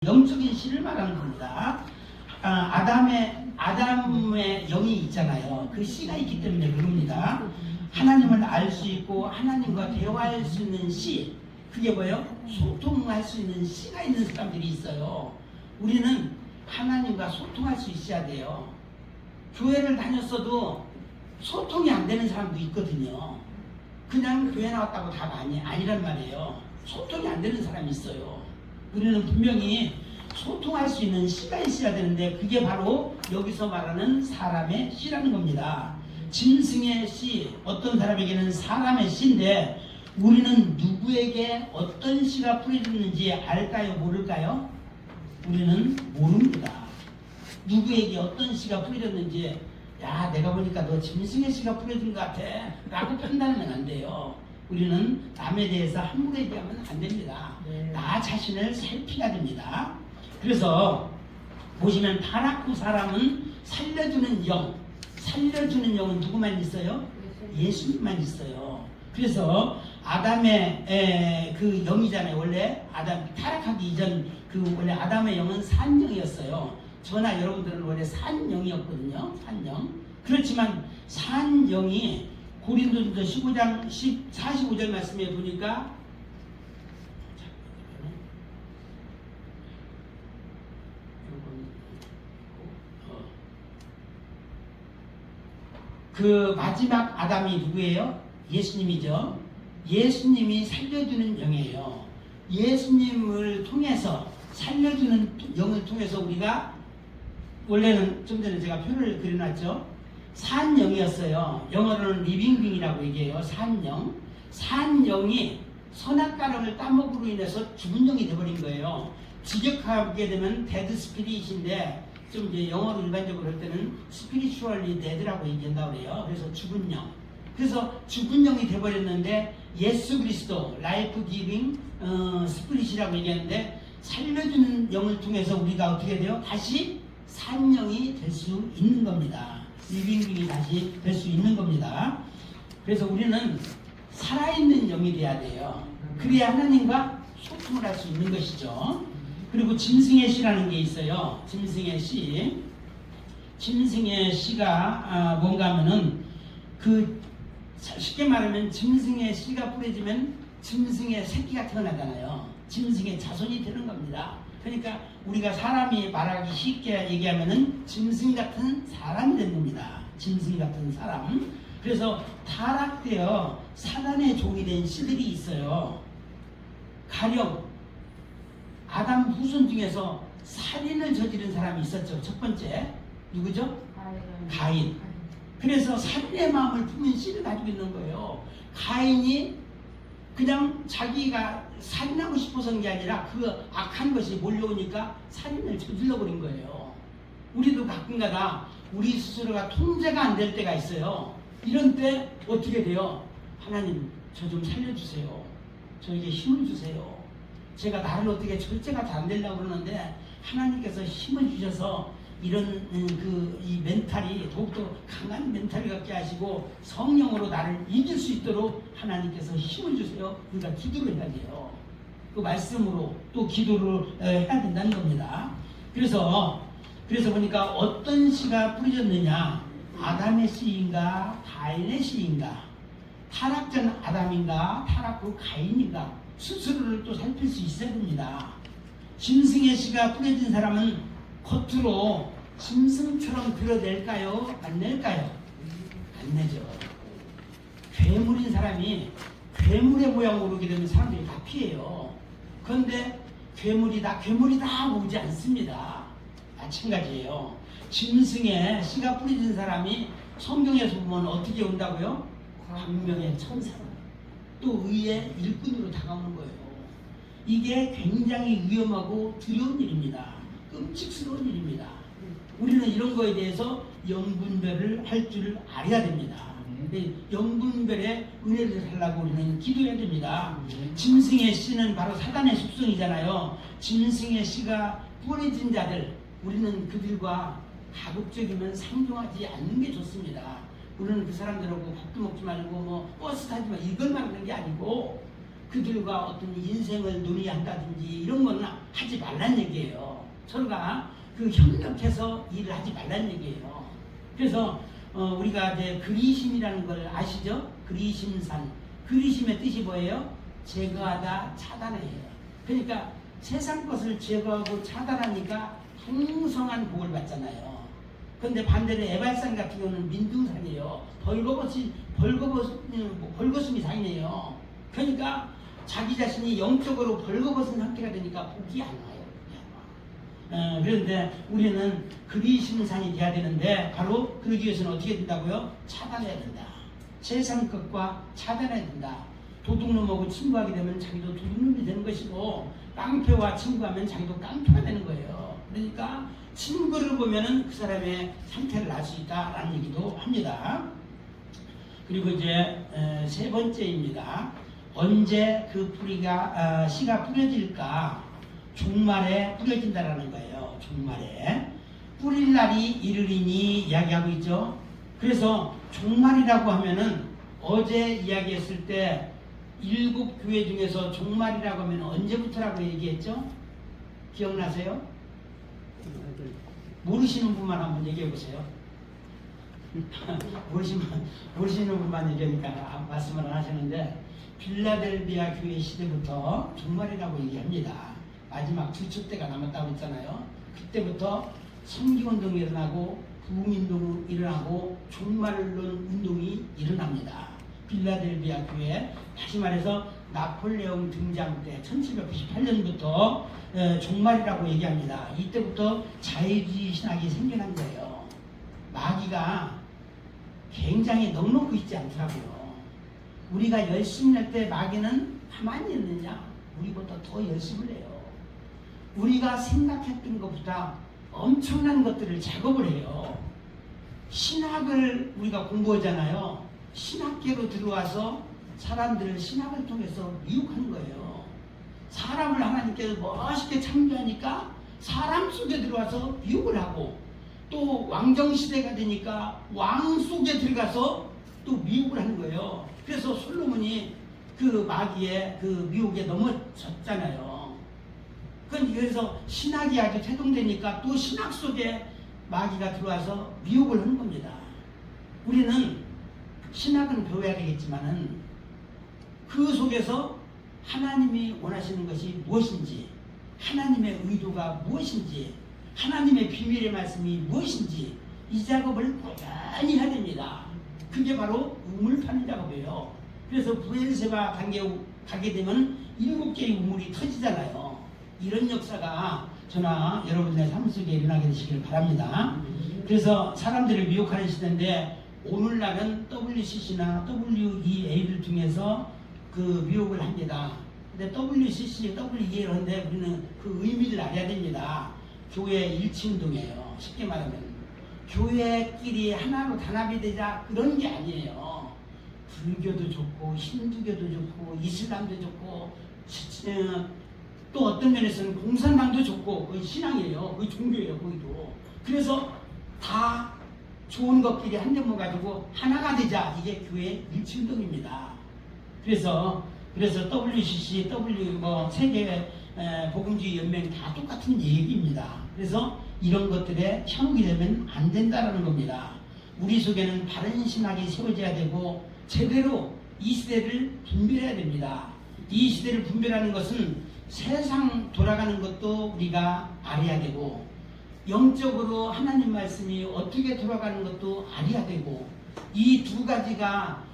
영적인 씨를 말하는 겁니다. 아담의 영이 있잖아요. 그 씨가 있기 때문에 그럽니다. 하나님을 알 수 있고 하나님과 대화할 수 있는 씨, 그게 뭐예요? 소통할 수 있는 씨가 있는 사람들이 있어요. 우리는 하나님과 소통할 수 있어야 돼요. 교회를 다녔어도 소통이 안 되는 사람도 있거든요. 그냥 교회 나왔다고 다가 아니란 말이에요. 소통이 안 되는 사람이 있어요. 우리는 분명히 소통할 수 있는 씨가 있어야 되는데, 그게 바로 여기서 말하는 사람의 씨라는 겁니다. 짐승의 씨, 어떤 사람에게는 사람의 씨인데, 우리는 누구에게 어떤 씨가 뿌려졌는지 알까요? 모를까요? 우리는 모릅니다. 누구에게 어떤 씨가 뿌려졌는지, 야, 내가 보니까 너 짐승의 씨가 뿌려진 것 같아 라고 판단하면 안 돼요. 우리는 남에 대해서 함부로 얘기하면 안 됩니다. 나 자신을 살피야 됩니다. 그래서 보시면 타락 후 사람은 살려주는 영은 누구만 있어요? 예수님만 있어요. 그래서 아담의 그 영이잖아요. 원래 아담 타락하기 이전 그 원래 아담의 영은 산영이었어요. 저나 여러분들은 원래 산영이었거든요. 산영. 그렇지만 산영이 고린도전서 15장 45절 말씀에 보니까 그 마지막 아담이 누구예요? 예수님이죠. 예수님이 살려주는 영이에요. 예수님을 통해서 살려주는 영을 통해서 우리가, 원래는 좀 전에 제가 표를 그려놨죠. 산영이었어요. 영어로는 리빙빙이라고 얘기해요. 산영. 산영이 선악과를 따먹으로 인해서 죽은 영이 되어버린 거예요. 직역하게 되면 데드 스피릿인데, 좀 이제 영어로 일반적으로 할 때는 스피리추얼리 데드라고 얘기한다고 그래요. 그래서 죽은 영. 그래서 죽은 영이 돼버렸는데, 예수 그리스도 라이프 기빙 스피릿이라고 얘기하는데, 살려주는 영을 통해서 우리가 어떻게 돼요? 다시 산영이 될 수 있는 겁니다. 리빙빙이 다시 될 수 있는 겁니다. 그래서 우리는 살아있는 영이 돼야 돼요. 그래야 하나님과 소통을 할 수 있는 것이죠. 그리고 짐승의 씨라는 게 있어요. 짐승의 씨. 짐승의 씨가 뭔가 하면은, 그 쉽게 말하면 짐승의 씨가 뿌려지면 짐승의 새끼가 태어나잖아요. 짐승의 자손이 되는 겁니다. 그러니까 우리가 사람이 말하기 쉽게 얘기하면은 짐승 같은 사람이 된 겁니다. 짐승 같은 사람. 그래서 타락되어 사단의 종이 된 씨들이 있어요. 가령 아담 후손 중에서 살인을 저지른 사람이 있었죠. 첫 번째 누구죠? 가인. 그래서 살인의 마음을 품은 씨를 가지고 있는 거예요. 가인이 그냥 자기가 살인하고 싶어서는 게 아니라 그 악한 것이 몰려오니까 살인을 저질러 버린 거예요. 우리도 가끔가다 우리 스스로가 통제가 안 될 때가 있어요. 이런 때 어떻게 돼요? 하나님, 저 좀 살려주세요. 저에게 힘을 주세요. 제가 나를 어떻게 절제가 잘 안 되려고 그러는데, 하나님께서 힘을 주셔서 이런 이 멘탈이 더욱더 강한 멘탈 갖게 하시고 성령으로 나를 이길 수 있도록 하나님께서 힘을 주세요. 우리가 기도를 해야 돼요. 그 말씀으로 또 기도를 해야 된다는 겁니다. 그래서 보니까 어떤 씨가 뿌려졌느냐? 아담의 씨인가 가인의 씨인가? 타락 전 아담인가 타락 후 가인인가? 스스로를 또 살필 수 있어야 됩니다. 짐승의 씨가 뿌려진 사람은 겉으로 짐승처럼 드러낼까요? 안 낼까요? 안 내죠. 괴물인 사람이 괴물의 모양으로 오게 되면 사람들이 다 피해요. 그런데 괴물이다 오지 않습니다. 마찬가지예요. 짐승의 씨가 뿌려진 사람이 성경에서 보면 어떻게 온다고요? 광명의 천사, 또 의의 일꾼으로 다가오는 거예요. 이게 굉장히 위험하고 두려운 일입니다. 끔찍스러운 일입니다. 우리는 이런 거에 대해서 영분별을 할 줄 알아야 됩니다. 영분별의 은혜를 달라고 우리는 기도해야 됩니다. 짐승의 씨는 바로 사단의 속성이잖아요. 짐승의 씨가 뿌려진 자들, 우리는 그들과 가급적이면 상종하지 않는 게 좋습니다. 우리는 그 사람들하고 밥도 먹지 말고 버스 타지 마, 이걸 말하는 게 아니고, 그들과 어떤 인생을 논의한다든지 이런 거는 하지 말란 얘기예요. 서로가 그 협력해서 일을 하지 말란 얘기예요. 그래서 우리가 이제 그리심이라는 걸 아시죠? 그리심산. 그리심의 뜻이 뭐예요? 제거하다, 차단해요. 그러니까 세상 것을 제거하고 차단하니까 풍성한 복을 받잖아요. 그런데 반대로 에발산 같은 경우는 민둥산이에요. 벌거벗음이 상이에요. 그러니까 자기 자신이 영적으로 벌거벗은 상태가 되니까 복이 안 와요. 그런데 우리는 그리심산이 돼야 되는데 바로 그러기 위해서는 어떻게 된다고요? 차단해야 된다. 세상 것과 차단해야 된다. 도둑놈하고 친구하게 되면 자기도 도둑놈이 되는 것이고 깡패와 친구하면 자기도 깡패가 되는 거예요. 그러니까 친구를 보면은 그 사람의 상태를 알 수 있다라는 얘기도 합니다. 그리고 이제 세 번째입니다. 언제 그 뿌리가 씨가 뿌려질까? 종말에 뿌려진다라는 거예요. 종말에 뿌릴 날이 이르리니 이야기하고 있죠. 그래서 종말이라고 하면은 어제 이야기했을 때 7교회 중에서 종말이라고 하면 언제부터라고 얘기했죠? 기억나세요? 모르시는 분만 한번 얘기해 보세요. 모르시는 분만 얘기하니까 말씀을 안 하시는데 빌라델비아 교회 시대부터 종말이라고 얘기합니다. 마지막 주축때가 남았다고 했잖아요. 그때부터 성기운동이 일어나고 부흥운동이 일어나고 종말론 운동이 일어납니다. 빌라델비아 교회, 다시 말해서 나폴레옹 등장 때 1798년부터 종말이라고 얘기합니다. 이때부터 자유주의 신학이 생겨난 거예요. 마귀가 굉장히 넉넉히 있지 않더라고요. 우리가 열심히 할 때 마귀는 가만히 있느냐? 우리보다 더 열심을 해요. 우리가 생각했던 것보다 엄청난 것들을 작업을 해요. 신학을 우리가 공부하잖아요. 신학계로 들어와서 사람들을 신학을 통해서 미혹하는 거예요. 사람을 하나님께서 멋있게 창조하니까 사람 속에 들어와서 미혹을 하고 또 왕정시대가 되니까 왕 속에 들어가서 또 미혹을 하는 거예요. 그래서 솔로몬이 그 마귀의 그 미혹에 넘어졌잖아요. 그래서 신학이 아주 태동되니까 또 신학 속에 마귀가 들어와서 미혹을 하는 겁니다. 우리는 신학은 배워야 되겠지만은 그 속에서 하나님이 원하시는 것이 무엇인지, 하나님의 의도가 무엇인지, 하나님의 비밀의 말씀이 무엇인지 이 작업을 꾸준히 해야 됩니다. 그게 바로 우물 파는 작업이에요. 그래서 브엘세바 단계 가게 되면 7개의 우물이 터지잖아요. 이런 역사가 저나 여러분의 삶 속에 일어나게 되시길 바랍니다. 그래서 사람들을 미혹하는 시대인데 오늘날은 WCC나 WEA를 통해서 그 미혹을 합니다. 근데 WCC, WEA를 하는데 우리는 그 의미를 알아야 됩니다. 교회 일치운동이에요. 쉽게 말하면 교회끼리 하나로 단합이 되자 그런 게 아니에요. 불교도 좋고 힌두교도 좋고 이슬람도 좋고 또 어떤 면에서는 공산당도 좋고 거의 신앙이에요. 거의 종교예요. 거기도. 그래서 다 좋은 것끼리 한 점을 가지고 하나가 되자. 이게 교회 일치운동입니다. 그래서 WCC, 세계 복음주의 연맹 다 똑같은 얘기입니다. 그래서 이런 것들에 현혹이 되면 안 된다는 겁니다. 우리 속에는 바른 신학이 세워져야 되고 제대로 이 시대를 분별해야 됩니다. 이 시대를 분별하는 것은 세상 돌아가는 것도 우리가 알아야 되고 영적으로 하나님 말씀이 어떻게 돌아가는 것도 알아야 되고 이 두 가지가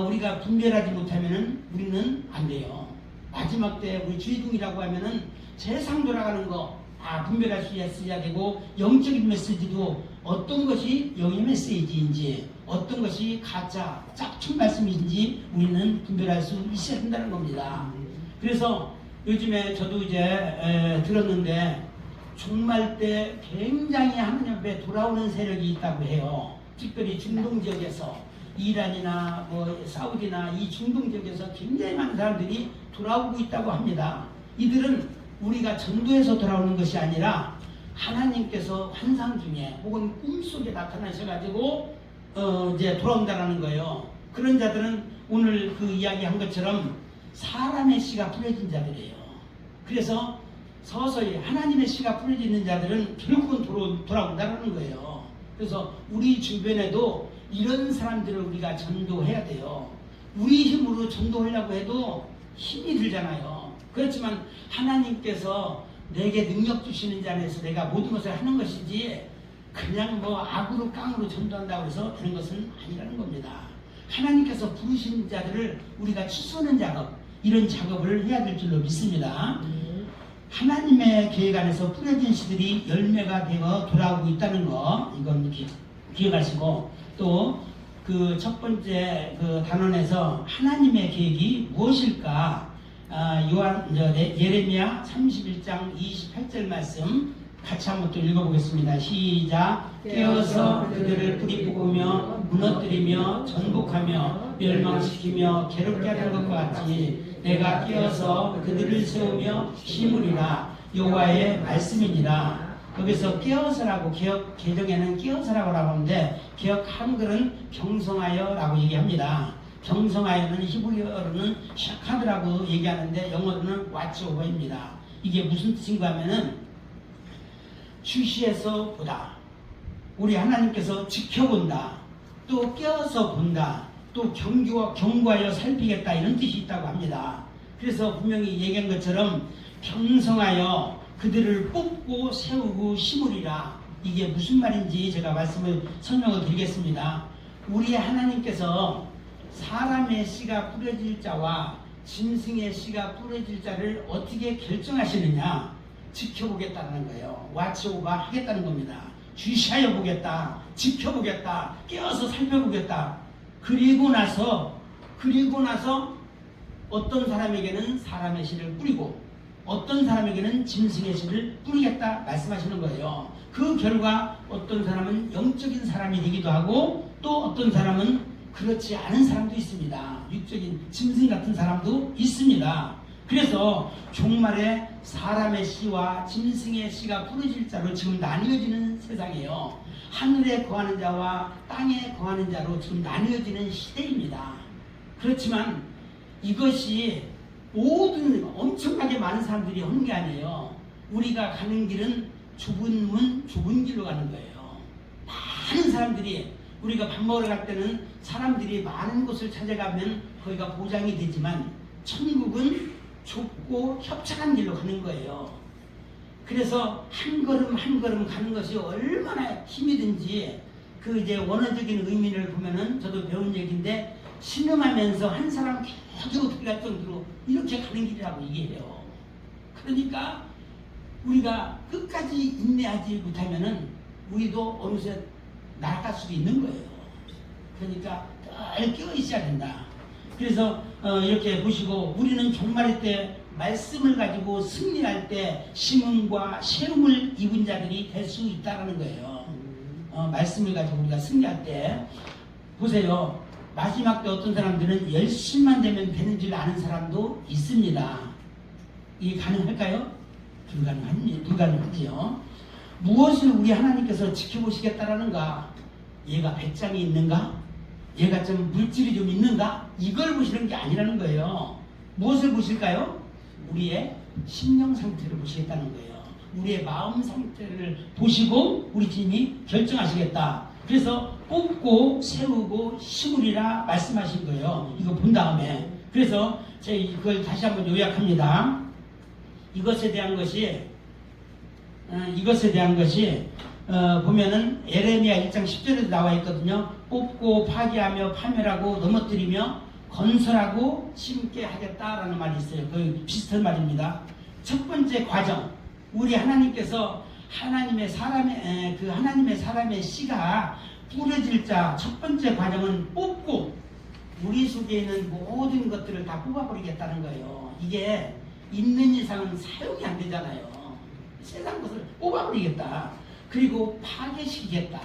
우리가 분별하지 못하면 우리는 안 돼요. 마지막 때 우리 주의둥이라고 하면은 세상 돌아가는 거 분별할 수 있어야 되고 영적인 메시지도 어떤 것이 영의 메시지인지 어떤 것이 가짜 짝퉁 말씀인지 우리는 분별할 수 있어야 된다는 겁니다. 그래서 요즘에 저도 이제 들었는데 종말 때 굉장히 하나님 앞에 돌아오는 세력이 있다고 해요. 특별히 중동 지역에서 이란이나 사우디나 이 중동 지역에서 굉장히 많은 사람들이 돌아오고 있다고 합니다. 이들은 우리가 전도에서 돌아오는 것이 아니라 하나님께서 환상 중에 혹은 꿈속에 나타나셔가지고 이제 돌아온다라는 거예요. 그런 자들은 오늘 그 이야기한 것처럼 사람의 씨가 뿌려진 자들이에요. 그래서 서서히 하나님의 씨가 뿌려지는 자들은 결국은 돌아온다는 거예요. 그래서 우리 주변에도 이런 사람들을 우리가 전도해야 돼요. 우리 힘으로 전도하려고 해도 힘이 들잖아요. 그렇지만 하나님께서 내게 능력 주시는 자리에서 내가 모든 것을 하는 것이지 그냥 뭐 악으로 깡으로 전도한다고 해서 되는 것은 아니라는 겁니다. 하나님께서 부르신 자들을 우리가 추수하는 작업, 이런 작업을 해야 될 줄로 믿습니다. 하나님의 계획 안에서 뿌려진 씨들이 열매가 되어 돌아오고 있다는 거, 이건 기억하시고, 또 그 첫 번째 그 단원에서 하나님의 계획이 무엇일까? 예레미야 31장 28절 말씀 같이 한번 또 읽어보겠습니다. 시작. 깨어서 그들을 뿌리 뽑으며 무너뜨리며 전복하며 멸망시키며 괴롭게 하는 것과 같이 내가 깨어서 그들을 세우며 심으리라. 여호와의 말씀이니라. 여기서 깨어서라고 개혁 개정에는 깨어서라고 하는데 개혁 한글은 경성하여라고 얘기합니다. 경성하여는 히브리어로는 샤카드라고 얘기하는데 영어로는 왓츠오버입니다. 이게 무슨 뜻인가 하면은 주시해서 보다, 우리 하나님께서 지켜본다, 또 깨어서 본다, 또 경고하여 살피겠다, 이런 뜻이 있다고 합니다. 그래서 분명히 얘기한 것처럼 경성하여 그들을 뽑고 세우고 심으리라. 이게 무슨 말인지 제가 설명을 드리겠습니다. 우리 하나님께서 사람의 씨가 뿌려질 자와 짐승의 씨가 뿌려질 자를 어떻게 결정하시느냐, 지켜보겠다는 거예요. 왓츠오버 하겠다는 겁니다. 주시하여 보겠다, 지켜보겠다, 깨어서 살펴보겠다. 그리고 나서 어떤 사람에게는 사람의 씨를 뿌리고 어떤 사람에게는 짐승의 씨를 뿌리겠다 말씀하시는 거예요. 그 결과 어떤 사람은 영적인 사람이 되기도 하고 또 어떤 사람은 그렇지 않은 사람도 있습니다. 육적인 짐승 같은 사람도 있습니다. 그래서 종말에 사람의 씨와 짐승의 씨가 뿌려질 자로 지금 나뉘어지는 세상이에요. 하늘에 거하는 자와 땅에 거하는 자로 지금 나뉘어지는 시대입니다. 그렇지만 이것이 모든 엄청나게 많은 사람들이 하는 게 아니에요. 우리가 가는 길은 좁은 문, 좁은 길로 가는 거예요. 많은 사람들이, 우리가 밥 먹으러 갈 때는 사람들이 많은 곳을 찾아가면 거기가 보장이 되지만 천국은 좁고 협착한 길로 가는 거예요. 그래서 한 걸음 한 걸음 가는 것이 얼마나 힘이 든지, 그 이제 원어적인 의미를 보면은 저도 배운 얘기인데, 신음하면서 한 사람 계속 들어갈 정도로 이렇게 가는 길이라고 얘기해요. 그러니까 우리가 끝까지 인내하지 못하면은 우리도 어느새 날아갈 수도 있는 거예요. 그러니까 늘 깨어 있어야 된다. 그래서 이렇게 보시고, 우리는 종말의 때 말씀을 가지고 승리할 때 심음과 세움을 입은 자들이 될 수 있다는 거예요. 말씀을 가지고 우리가 승리할 때 보세요. 마지막 때 어떤 사람들은 열심만 되면 되는 줄 아는 사람도 있습니다. 이게 가능할까요? 불가능하지요. 무엇을 우리 하나님께서 지켜보시겠다라는가? 얘가 배짱이 있는가? 얘가 좀 물질이 좀 있는가? 이걸 보시는 게 아니라는 거예요. 무엇을 보실까요? 우리의 심령 상태를 보시겠다는 거예요. 우리의 마음 상태를 보시고 우리 주님이 결정하시겠다. 그래서 뽑고 세우고 심으리라 말씀하신 거예요. 이거 본 다음에. 그래서 제가 이걸 다시 한번 요약합니다. 이것에 대한 것이 보면은 예레미야 1장 10절에도 나와 있거든요. 뽑고 파괴하며 파멸하고 넘어뜨리며 건설하고 심게 하겠다라는 말이 있어요. 거의 비슷한 말입니다. 첫 번째 과정, 우리 하나님께서 하나님의 사람의 씨가 뿌려질 자 첫 번째 과정은 뽑고, 우리 속에 있는 모든 것들을 다 뽑아버리겠다는 거예요. 이게 있는 이상은 사용이 안 되잖아요. 세상 것을 뽑아버리겠다. 그리고 파괴시키겠다.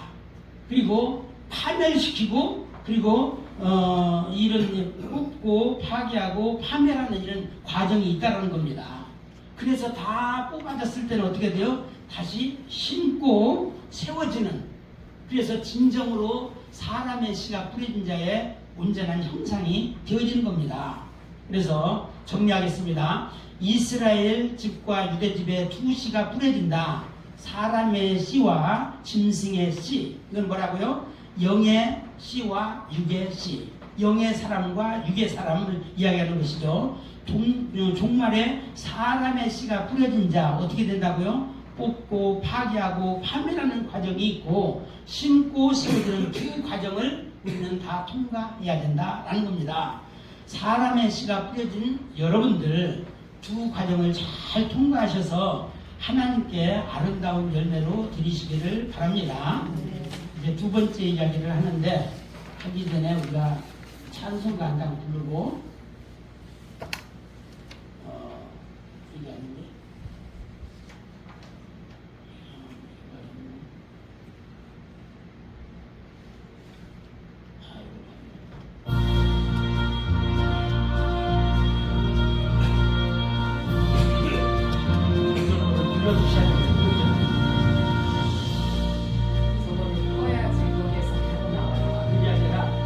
그리고 파멸시키고, 그리고 이런 뽑고 파괴하고 파멸하는 이런 과정이 있다는 겁니다. 그래서 다 뽑아졌을 때는 어떻게 돼요? 다시 심고 세워지는, 그래서 진정으로 사람의 씨가 뿌려진 자의 온전한 형상이 되어지는 겁니다. 그래서 정리하겠습니다. 이스라엘 집과 유대 집에 두 씨가 뿌려진다. 사람의 씨와 짐승의 씨. 이건 뭐라고요? 영의 씨와 육의 씨. 영의 사람과 육의 사람을 이야기하는 것이죠. 종말에 사람의 씨가 뿌려진 자 어떻게 된다고요? 뽑고 파괴하고 파멸하는 과정이 있고 심고 세워지는 두 과정을 우리는 다 통과해야 된다라는 겁니다. 사람의 씨가 뿌려진 여러분들 두 과정을 잘 통과하셔서 하나님께 아름다운 열매로 드리시기를 바랍니다. 이제 두 번째 이야기를 하는데 하기 전에 우리가 찬송가 한 장 부르고 이게 아닌데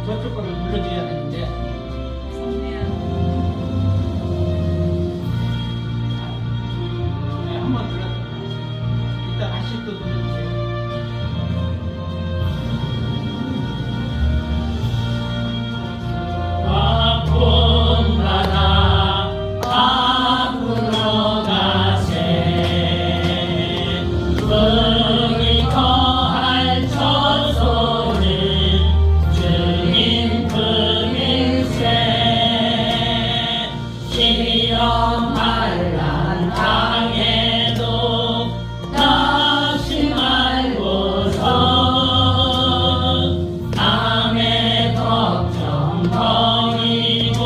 저쪽 거를 눌러줘야 되는데 한번 눌러 이따 다시 또 눌러주세요. 아픈 바다 앞으로 가세 불이 거할 저소는 주님 품일세 시험 환난 당해도 낙심 말고서 남의 걱정 버리고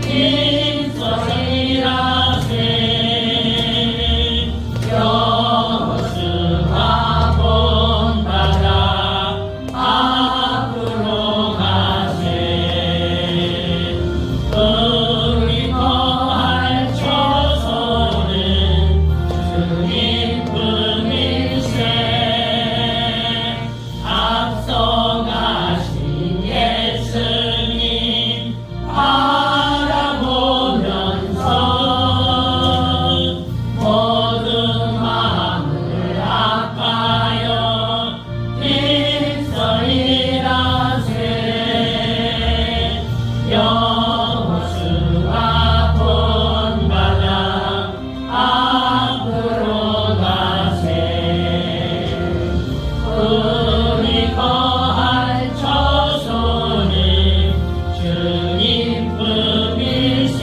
힘써이라세 여호수아 본 바다 앞으로 가세 불이 거할 저소는 주님 품일세 앞서가신 예수님 바라보면서 모든 마음을 아파요 힘써이라세 여호수아 본 바다 앞으로 가세 불이 거할 저소는 주님 품일세.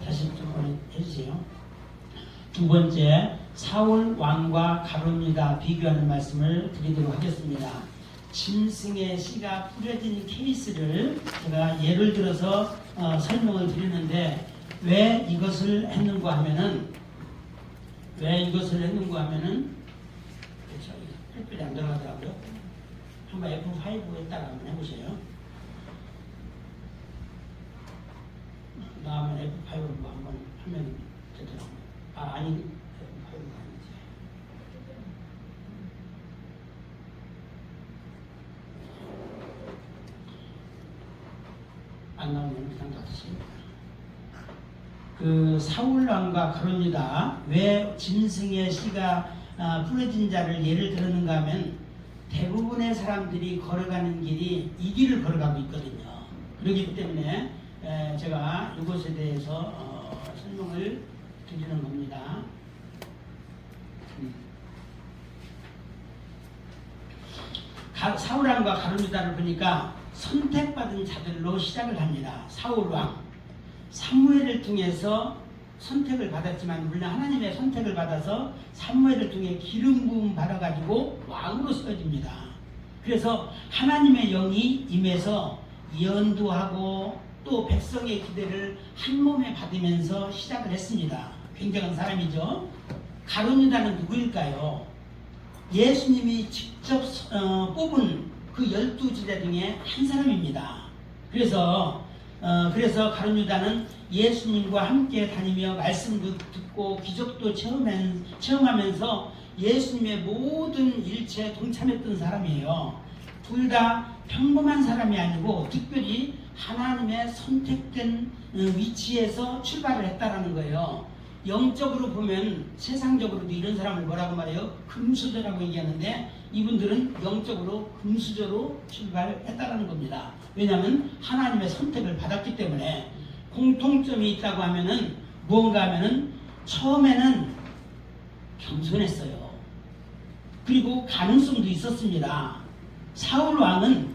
다시 좀 해주세요. 두 번째, 사울 왕과 가룟유다 비교하는 말씀을 드리도록 하겠습니다. 짐승의 씨가 뿌려진 케이스를 제가 예를 들어서 설명을 드리는데 왜 이것을 했는가 하면은 그렇죠. 햇빛이 안 들어가더라고요. 한번 F5에다가 한번 해보세요. 다음에 F5로 한번 하면 되더라고요. 아니 F5가 아니지. 안 나오면 그냥 닫으십니다. 그 사울왕과 가룟유다 왜 짐승의 씨가 뿌려진 자를 예를 들었는가 하면 대부분의 사람들이 걸어가는 길이 이 길을 걸어가고 있거든요. 그렇기 때문에 제가 이것에 대해서 설명을 드리는 겁니다. 사울왕과 가룟유다를 보니까 선택받은 자들로 시작을 합니다. 사울왕 사무엘을 통해서 선택을 받았지만 물론 하나님의 선택을 받아서 사무엘을 통해 기름 부음 받아가지고 왕으로 세워집니다. 그래서 하나님의 영이 임해서 연두하고 또 백성의 기대를 한 몸에 받으면서 시작을 했습니다. 굉장한 사람이죠. 가룟유다는 누구일까요? 예수님이 직접 뽑은 그 12제자 중에 한 사람입니다. 그래서 가룟유다는 예수님과 함께 다니며 말씀도 듣고 기적도 체험하면서 예수님의 모든 일체에 동참했던 사람이에요. 둘 다 평범한 사람이 아니고 특별히 하나님의 선택된 위치에서 출발을 했다라는 거예요. 영적으로 보면 세상적으로도 이런 사람을 뭐라고 말해요? 금수저라고 얘기하는데 이분들은 영적으로 금수저로 출발했다라는 겁니다. 왜냐하면 하나님의 선택을 받았기 때문에. 공통점이 있다고 하면은 무언가 하면은 처음에는 겸손했어요. 그리고 가능성도 있었습니다. 사울 왕은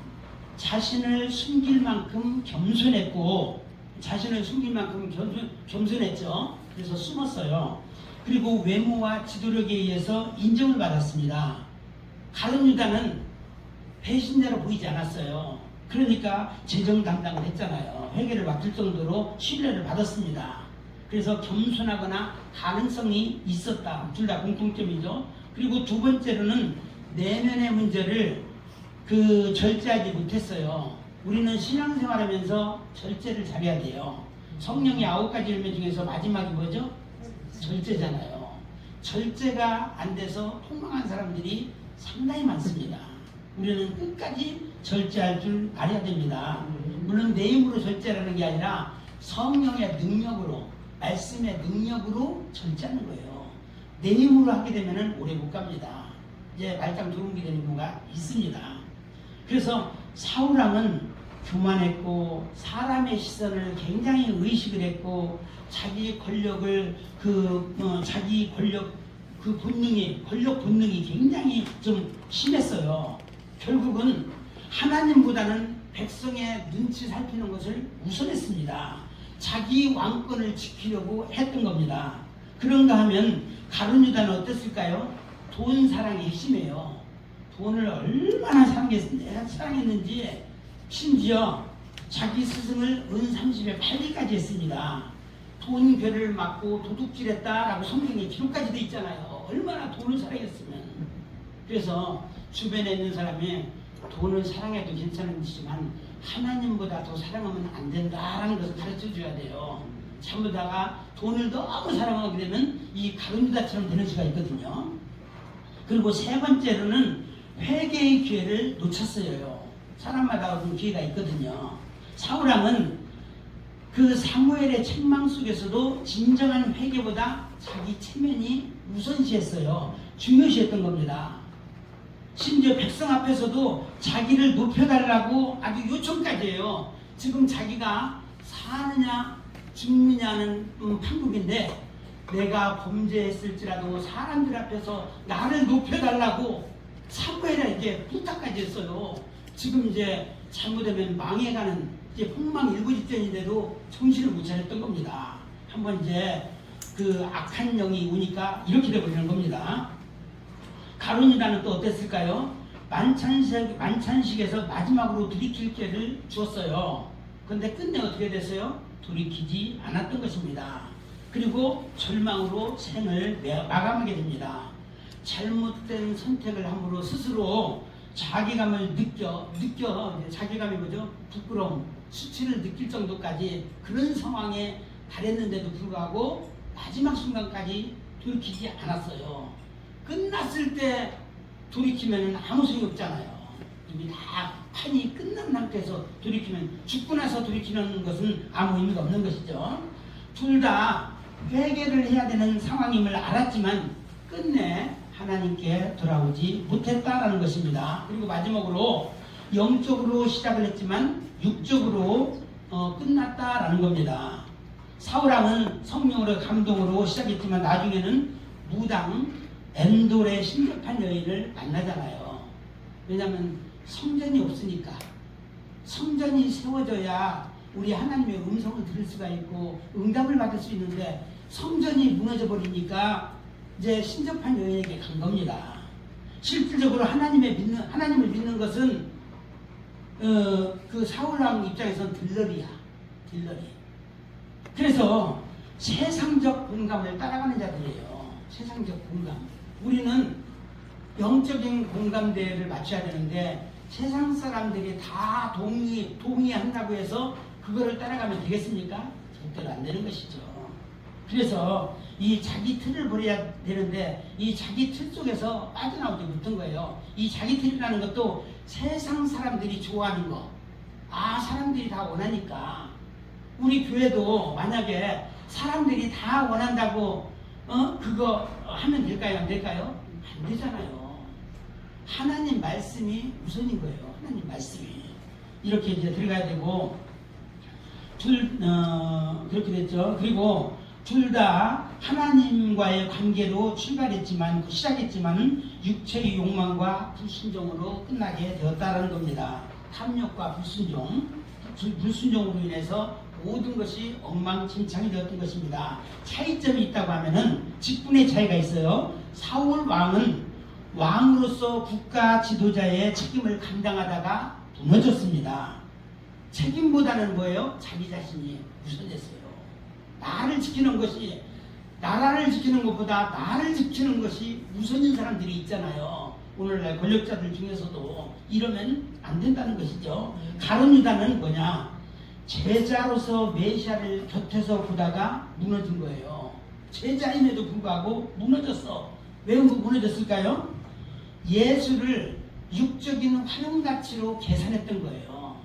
자신을 숨길 만큼 겸손했고, 자신을 숨길 만큼 겸손했죠. 그래서 숨었어요. 그리고 외모와 지도력에 의해서 인정을 받았습니다. 가룟 유다는 배신자로 보이지 않았어요. 그러니까 재정 담당을 했잖아요. 회계를 맡을 정도로 신뢰를 받았습니다. 그래서 겸손하거나 가능성이 있었다. 둘 다 공통점이죠. 그리고 두 번째로는 내면의 문제를 절제하지 못했어요. 우리는 신앙생활하면서 절제를 잘해야 돼요. 성령의 9가지 열매 중에서 마지막이 뭐죠? 절제잖아요. 절제가 안 돼서 폭망한 사람들이 상당히 많습니다. 우리는 끝까지 절제할 줄 알아야 됩니다. 물론 내 힘으로 절제라는 게 아니라 성령의 능력으로, 말씀의 능력으로 절제하는 거예요. 내 힘으로 하게 되면 오래 못 갑니다. 이제 말짱 두근게 되는 경우가 있습니다. 그래서 사울왕은 교만했고 사람의 시선을 굉장히 의식을 했고 자기 권력을 자기 권력 권력 본능이 굉장히 좀 심했어요. 결국은 하나님보다는 백성의 눈치 살피는 것을 우선했습니다. 자기 왕권을 지키려고 했던 겁니다. 그런가 하면 가룟 유다는 어땠을까요? 돈 사랑의 핵심이에요. 돈을 얼마나 사랑했는지 심지어 자기 스승을 은 30에 팔기까지 했습니다. 돈 괴를 맞고 도둑질했다라고 성경에 기록까지 돼 있잖아요. 얼마나 돈을 사랑했으면. 그래서 주변에 있는 사람이 돈을 사랑해도 괜찮은지만 하나님보다 더 사랑하면 안 된다라는 것을 가르쳐 줘야 돼요. 잘못하다가 돈을 너무 사랑하게 되면 이 가룟 유다처럼 되는 수가 있거든요. 그리고 세 번째로는 회개의 기회를 놓쳤어요. 사람마다 어떤 기회가 있거든요. 사울왕은 그 사무엘의 책망 속에서도 진정한 회개보다 자기 체면이 우선시했어요. 중요시했던 겁니다. 심지어 백성 앞에서도 자기를 높여달라고 아주 요청까지 해요. 지금 자기가 사느냐 죽느냐는 판국인데 내가 범죄했을지라도 사람들 앞에서 나를 높여달라고 사무엘에게 부탁까지 했어요. 지금 이제 잘못하면 망해가는 이제 폭망 일부 직전인데도 정신을 못 차렸던 겁니다. 한번 이제 그 악한 영이 오니까 이렇게 되버리는 겁니다. 가룟 유다는 또 어땠을까요? 만찬식에서 마지막으로 돌이킬 기회를 주었어요. 그런데 끝내 어떻게 됐어요? 돌이키지 않았던 것입니다. 그리고 절망으로 생을 마감하게 됩니다. 잘못된 선택을 함으로 스스로 자괴감을 느껴 자괴감이 뭐죠? 부끄러움, 수치를 느낄 정도까지 그런 상황에 달했는데도 불구하고 마지막 순간까지 돌이키지 않았어요. 끝났을 때 돌이키면 아무 소용이 없잖아요. 이미 다 판이 끝난 상태에서 돌이키면, 죽고 나서 돌이키는 것은 아무 의미가 없는 것이죠. 둘 다 회개를 해야 되는 상황임을 알았지만 끝내 하나님께 돌아오지 못했다라는 것입니다. 그리고 마지막으로 영적으로 시작을 했지만 육적으로 끝났다라는 겁니다. 사울왕은 성령으로 감동으로 시작했지만 나중에는 무당 엔돌의 신접한 여인을 만나잖아요. 왜냐하면 성전이 없으니까. 성전이 세워져야 우리 하나님의 음성을 들을 수가 있고 응답을 받을 수 있는데 성전이 무너져 버리니까 이제 신접한 여인에게 간 겁니다. 실질적으로 하나님을 믿는 것은 그 사울왕 입장에서는 들러리야. 들러리. 그래서 세상적 공감을 따라가는 자들이에요. 세상적 공감. 우리는 영적인 공감대를 맞춰야 되는데 세상 사람들이 다 동의한다고 해서 그거를 따라가면 되겠습니까? 절대로 안 되는 것이죠. 그래서 이 자기 틀을 버려야 되는데 이 자기 틀 속에서 빠져나오지 못한 거예요. 이 자기 틀이라는 것도 세상 사람들이 좋아하는 거, 아, 사람들이 다 원하니까. 우리 교회도 만약에 사람들이 다 원한다고 그거 하면 될까요? 안 될까요? 안 되잖아요. 하나님 말씀이 우선인 거예요. 하나님 말씀이. 이렇게 이제 들어가야 되고, 그렇게 됐죠. 그리고 둘 다 하나님과의 관계로 시작했지만 육체의 욕망과 불순종으로 끝나게 되었다는 겁니다. 탐욕과 불순종으로 인해서 모든 것이 엉망진창이 되었던 것입니다. 차이점이 있다고 하면은 직분의 차이가 있어요. 사울 왕은 왕으로서 국가 지도자의 책임을 감당하다가 무너졌습니다. 책임보다는 뭐예요? 자기 자신이 우선됐어요. 나라를 지키는 것보다 나를 지키는 것이 우선인 사람들이 있잖아요. 오늘날 권력자들 중에서도 이러면 안 된다는 것이죠. 가룟 유다는 뭐냐? 제자로서 메시아를 곁에서 보다가 무너진 거예요. 제자임에도 불구하고 무너졌어. 왜 무너졌을까요? 예수를 육적인 활용가치로 계산했던 거예요.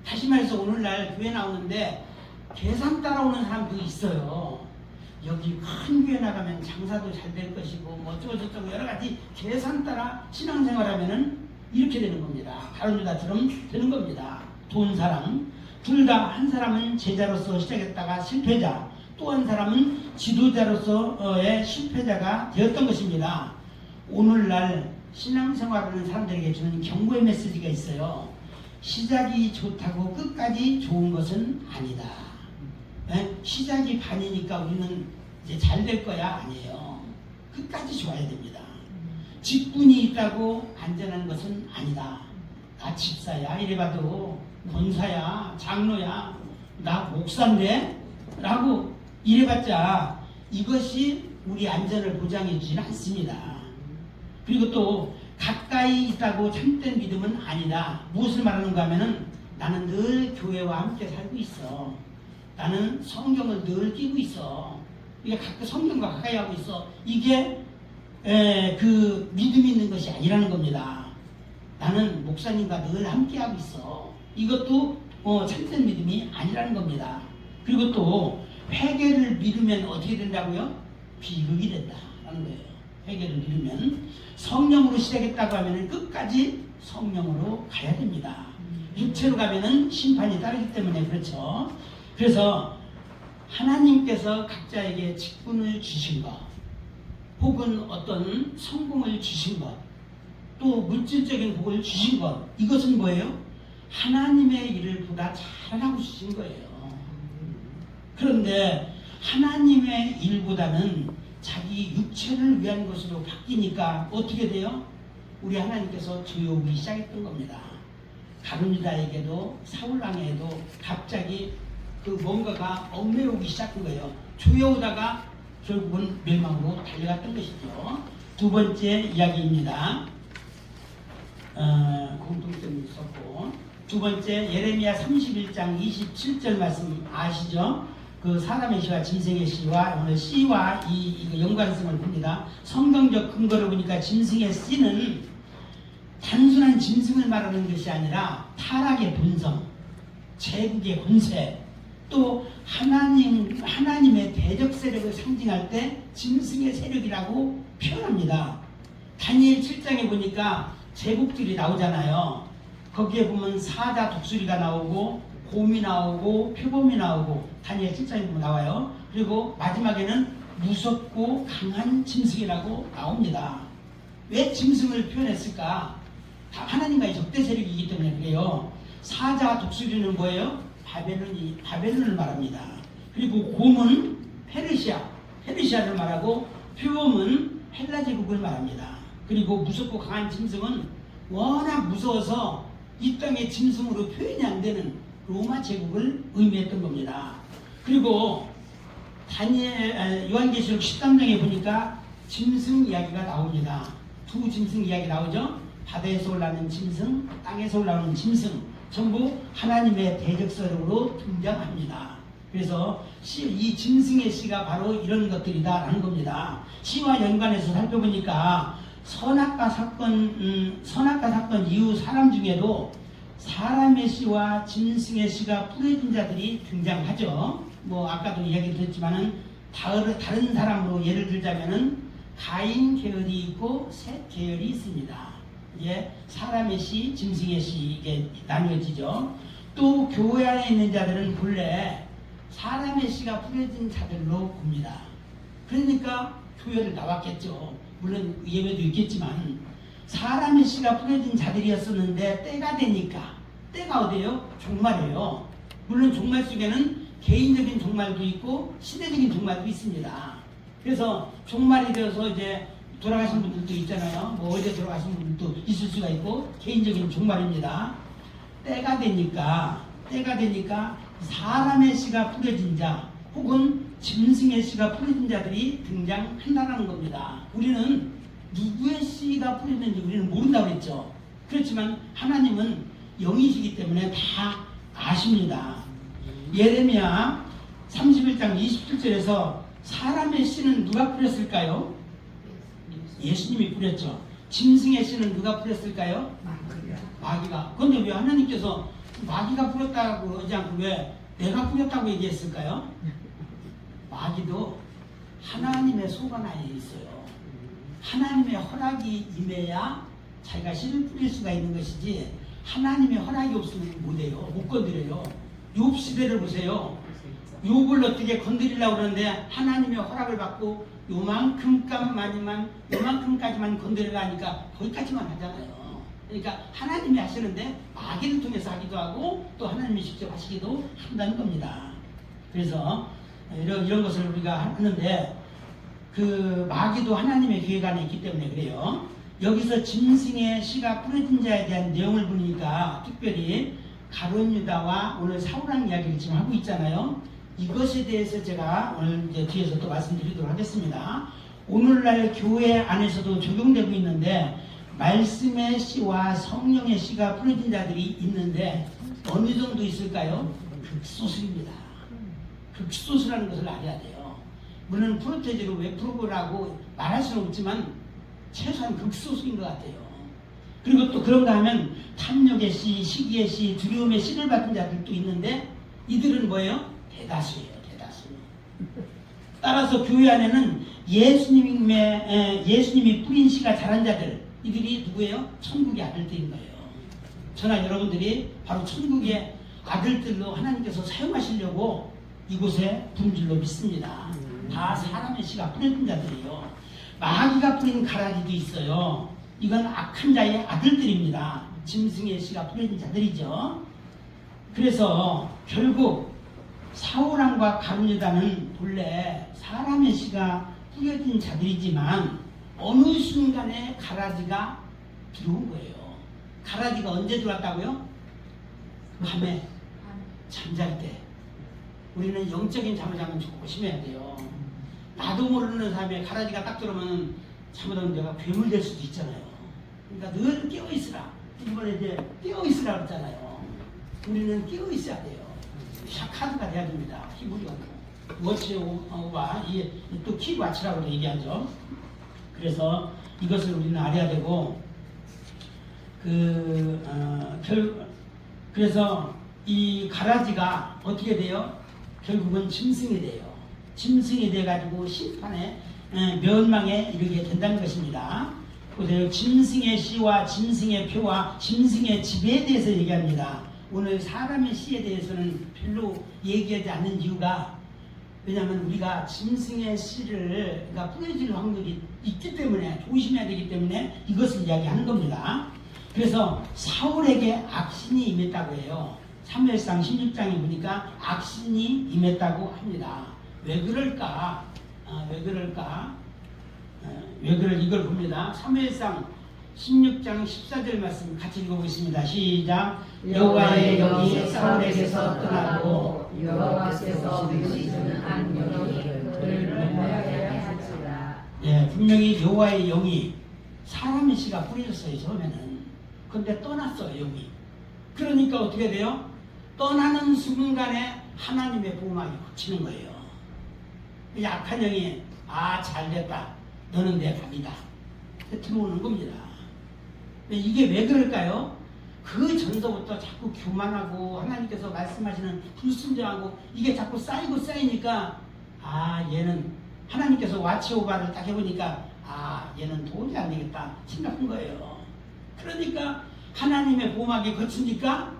다시 말해서 오늘날 교회 나오는데 계산 따라오는 사람도 있어요. 여기 큰 교회 나가면 장사도 잘 될 것이고 뭐 어쩌고저쩌고 여러 가지 계산 따라 신앙생활하면은 이렇게 되는 겁니다. 가룟 유다처럼 되는 겁니다. 돈 사랑. 둘 다 한 사람은 제자로서 시작했다가 실패자, 또 한 사람은 지도자로서의 실패자가 되었던 것입니다. 오늘날 신앙생활하는 사람들에게 주는 경고의 메시지가 있어요. 시작이 좋다고 끝까지 좋은 것은 아니다. 네? 시작이 반이니까 우리는 이제 잘 될 거야 아니에요. 끝까지 좋아야 됩니다. 직분이 있다고 안전한 것은 아니다. 나 집사야 이래봐도 권사야 장로야 나 목사인데 라고 이래봤자 이것이 우리 안전을 보장해 주지는 않습니다. 그리고 또 가까이 있다고 참된 믿음은 아니다. 무엇을 말하는가 하면은 나는 늘 교회와 함께 살고 있어. 나는 성경을 늘 끼고 있어. 이게 성경과 가까이 하고 있어. 이게 그 믿음이 있는 것이 아니라는 겁니다. 나는 목사님과 늘 함께 하고 있어. 이것도 참된 믿음이 아니라는 겁니다. 그리고 또 회개를 미루면 어떻게 된다고요? 비극이 된다라는 거예요. 회개를 미루면 성령으로 시작했다고 하면 끝까지 성령으로 가야 됩니다. 육체로 가면은 심판이 따르기 때문에 그렇죠. 그래서 하나님께서 각자에게 직분을 주신 것, 혹은 어떤 성공을 주신 것, 또 물질적인 복을 주신 것, 이것은 뭐예요? 하나님의 일을 보다 잘하고 주신 거예요. 그런데 하나님의 일보다는 자기 육체를 위한 것으로 바뀌니까 어떻게 돼요? 우리 하나님께서 조여오기 시작했던 겁니다. 가룟 유다에게도 사울왕에게도 갑자기 그 뭔가가 얽매우기 시작한 거예요. 조여오다가 결국은 멸망으로 달려갔던 것이죠. 두 번째 이야기입니다. 공통점이 있었고, 두 번째 예레미야 31장 27절 말씀 아시죠? 그 사람의 시와 짐승의 시와 오늘 시와 이 연관성을 봅니다. 성경적 근거를 보니까 짐승의 씨는 단순한 짐승을 말하는 것이 아니라 타락의 본성, 제국의 권세, 또 하나님의 대적 세력을 상징할 때 짐승의 세력이라고 표현합니다. 다니엘 7장에 보니까 제국들이 나오잖아요. 거기에 보면 사자 독수리가 나오고 곰이 나오고 표범이 나오고 다니엘 7장에 보면 나와요. 그리고 마지막에는 무섭고 강한 짐승이라고 나옵니다. 왜 짐승을 표현했을까? 다 하나님과의 적대 세력이기 때문에 그래요. 사자와 독수리는 뭐예요? 바벨론을 말합니다. 그리고 곰은 페르시아를 말하고 표범은 헬라 제국을 말합니다. 그리고 무섭고 강한 짐승은 워낙 무서워서 이 땅의 짐승으로 표현이 안 되는 로마 제국을 의미했던 겁니다. 그리고 요한계시록 13장에 보니까 짐승 이야기가 나옵니다. 두 짐승 이야기 나오죠. 바다에서 올라오는 짐승, 땅에서 올라오는 짐승, 전부 하나님의 대적 세력으로 등장합니다. 그래서 이 짐승의 씨가 바로 이런 것들이다라는 겁니다. 시와 연관해서 살펴보니까 선악과 사건 이후 사람 중에도 사람의 씨와 짐승의 씨가 뿌려진 자들이 등장하죠. 뭐 아까도 이야기 드렸지만은 다른 사람으로 예를 들자면은 가인 계열이 있고 셋 계열이 있습니다. 이게 사람의 씨, 짐승의 씨 이게 나뉘어지죠. 또 교회 안에 있는 자들은 본래 사람의 씨가 뿌려진 자들로 봅니다. 그러니까 교회를 나왔겠죠. 물론 예외도 있겠지만 사람의 씨가 뿌려진 자들이었었는데 때가 되니까 때가 어디예요? 종말이에요. 물론 종말 속에는 개인적인 종말도 있고 시대적인 종말도 있습니다. 그래서 종말이 되어서 이제 돌아가신 분들도 있잖아요. 뭐 어제 돌아가신 분들도 있을 수가 있고 개인적인 종말입니다. 때가 되니까 사람의 씨가 뿌려진 자 혹은 짐승의 씨가 뿌려진 자들이 등장한다는 겁니다. 우리는 누구의 씨가 뿌려졌는지 우리는 모른다고 했죠. 그렇지만 하나님은 영이시기 때문에 다 아십니다. 예레미야 31장 27절에서 사람의 씨는 누가 뿌렸을까요? 예수님이 뿌렸죠. 짐승의 씨는 누가 뿌렸을까요? 마귀가. 그런데 왜 하나님께서 마귀가 뿌렸다고 하지 않고 왜 내가 뿌렸다고 얘기했을까요? 마귀도 하나님의 소관하에 있어요. 하나님의 허락이 임해야 자기가 씨를 뿌릴 수가 있는 것이지 하나님의 허락이 없으면 못해요. 못 건드려요. 욥 시대를 보세요. 욥을 어떻게 건드리려고 그러는데 하나님의 허락을 받고 요만큼까지만 건드리려 하니까 거기까지만 하잖아요. 그러니까 하나님이 하시는데 마귀를 통해서 하기도 하고 또 하나님이 직접 하시기도 한다는 겁니다. 그래서 이런 것을 우리가 하는데 그 마귀도 하나님의 계획 안에 있기 때문에 그래요. 여기서 짐승의 씨가 뿌려진 자에 대한 내용을 보니까 특별히 가룟 유다와 오늘 사울왕 이야기를 지금 하고 있잖아요. 이것에 대해서 제가 오늘 이제 뒤에서 또 말씀드리도록 하겠습니다. 오늘날 교회 안에서도 적용되고 있는데 말씀의 씨와 성령의 씨가 뿌려진 자들이 있는데 어느 정도 있을까요? 극소수입니다. 극소수라는 것을 알아야 돼요. 물론 프로테지로 왜 프로그라고 말할 수는 없지만 최소한 극소수인 것 같아요. 그리고 또 그런가 하면 탐욕의 씨, 시기의 씨, 두려움의 씨를 받은 자들도 있는데 이들은 뭐예요? 대다수예요. 대다수. 따라서 교회 안에는 예수님이 뿌린 씨가 자란 자들 이들이 누구예요? 천국의 아들들인 거예요. 저나 여러분들이 바로 천국의 아들들로 하나님께서 사용하시려고 이곳에 부른 줄로 믿습니다. 다 사람의 씨가 뿌린 자들이에요. 마귀가 뿌린 가라지도 있어요. 이건 악한 자의 아들들입니다. 짐승의 씨가 뿌린 자들이죠. 그래서 결국 사울왕과 가룟유다는 본래 사람의 씨가 뿌려진 자들이지만 어느 순간에 가라지가 들어온 거예요. 가라지가 언제 들어왔다고요? 밤에 잠잘 때. 우리는 영적인 잠을 자면 조심해야 돼요. 나도 모르는 사람의 가라지가 딱 들어오면 잘못하면 내가 괴물 될 수도 있잖아요. 그러니까 늘 깨어있으라. 이번에 이제 깨어있으라 그랬잖아요. 우리는 깨어있어야 돼요. 샤카드가 돼야 됩니다. 히브리어 워치와 또 키와치라고 얘기하죠. 그래서 이것을 우리는 알아야 되고 그래서 이 가라지가 어떻게 돼요? 결국은 짐승이 돼요. 짐승이 돼가지고 심판에 멸망에 이르게 된다는 것입니다. 보세요. 짐승의 씨와 짐승의 표와 짐승의 지배에 대해서 얘기합니다. 오늘 사람의 씨에 대해서는 별로 얘기하지 않는 이유가 왜냐하면 우리가 짐승의 씨를 그러니까 뿌려질 확률이 있기 때문에 조심해야 되기 때문에 이것을 이야기하는 겁니다. 그래서 사울에게 악신이 임했다고 해요. 사무엘상 16장에 보니까 악신이 임했다고 합니다. 왜 그럴까? 이걸 봅니다. 사무엘상 16장 14절 말씀 같이 읽어보겠습니다. 시작. 여호와의 영이 사울에게서 떠나고 여호와께서 부르시는 한 영이 그를 넘어가게 하시라. 예, 분명히 여호와의 영이 사람의 씨가 뿌려졌어요. 처음에는. 근데 떠났어요. 영이. 그러니까 어떻게 돼요? 떠나는 순간에 하나님의 보호막이 붙이는 거예요. 약한 영이 잘됐다. 너는 내 밥이다. 들어오는 겁니다. 이게 왜 그럴까요? 그 전서부터 자꾸 교만하고 하나님께서 말씀하시는 불순종하고 이게 자꾸 쌓이고 쌓이니까 얘는 하나님께서 와치오바를 딱 해보니까 얘는 도저히 안 되겠다 생각한 거예요. 그러니까 하나님의 보호막이 거치니까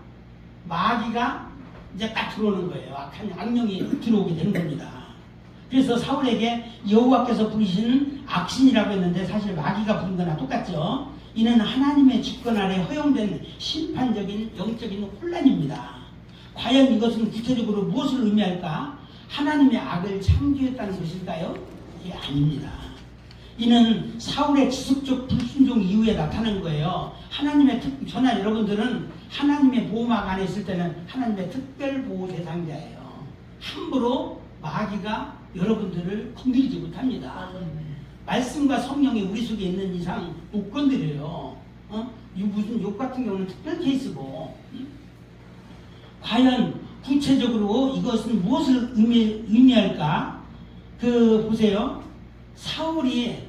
마귀가 이제 딱 들어오는 거예요. 악한 악령이 들어오게 되는 겁니다. 그래서 사울에게 여호와께서 부르시는 악신이라고 했는데 사실 마귀가 부른 거나 똑같죠. 이는 하나님의 주권 아래 허용된 심판적인 영적인 혼란입니다. 과연 이것은 구체적으로 무엇을 의미할까? 하나님의 악을 창조했다는 것일까요? 이게 아닙니다. 이는 사울의 지속적 불순종 이후에 나타난 거예요. 저나 여러분들은 하나님의 보호막 안에 있을 때는 하나님의 특별 보호 대상자예요. 함부로 마귀가 여러분들을 건드리지 못합니다. 말씀과 성령이 우리 속에 있는 이상 못 건드려요. 무슨 욕 같은 경우는 특별 케이스고. 과연 구체적으로 이것은 무엇을 의미할까? 보세요. 사울이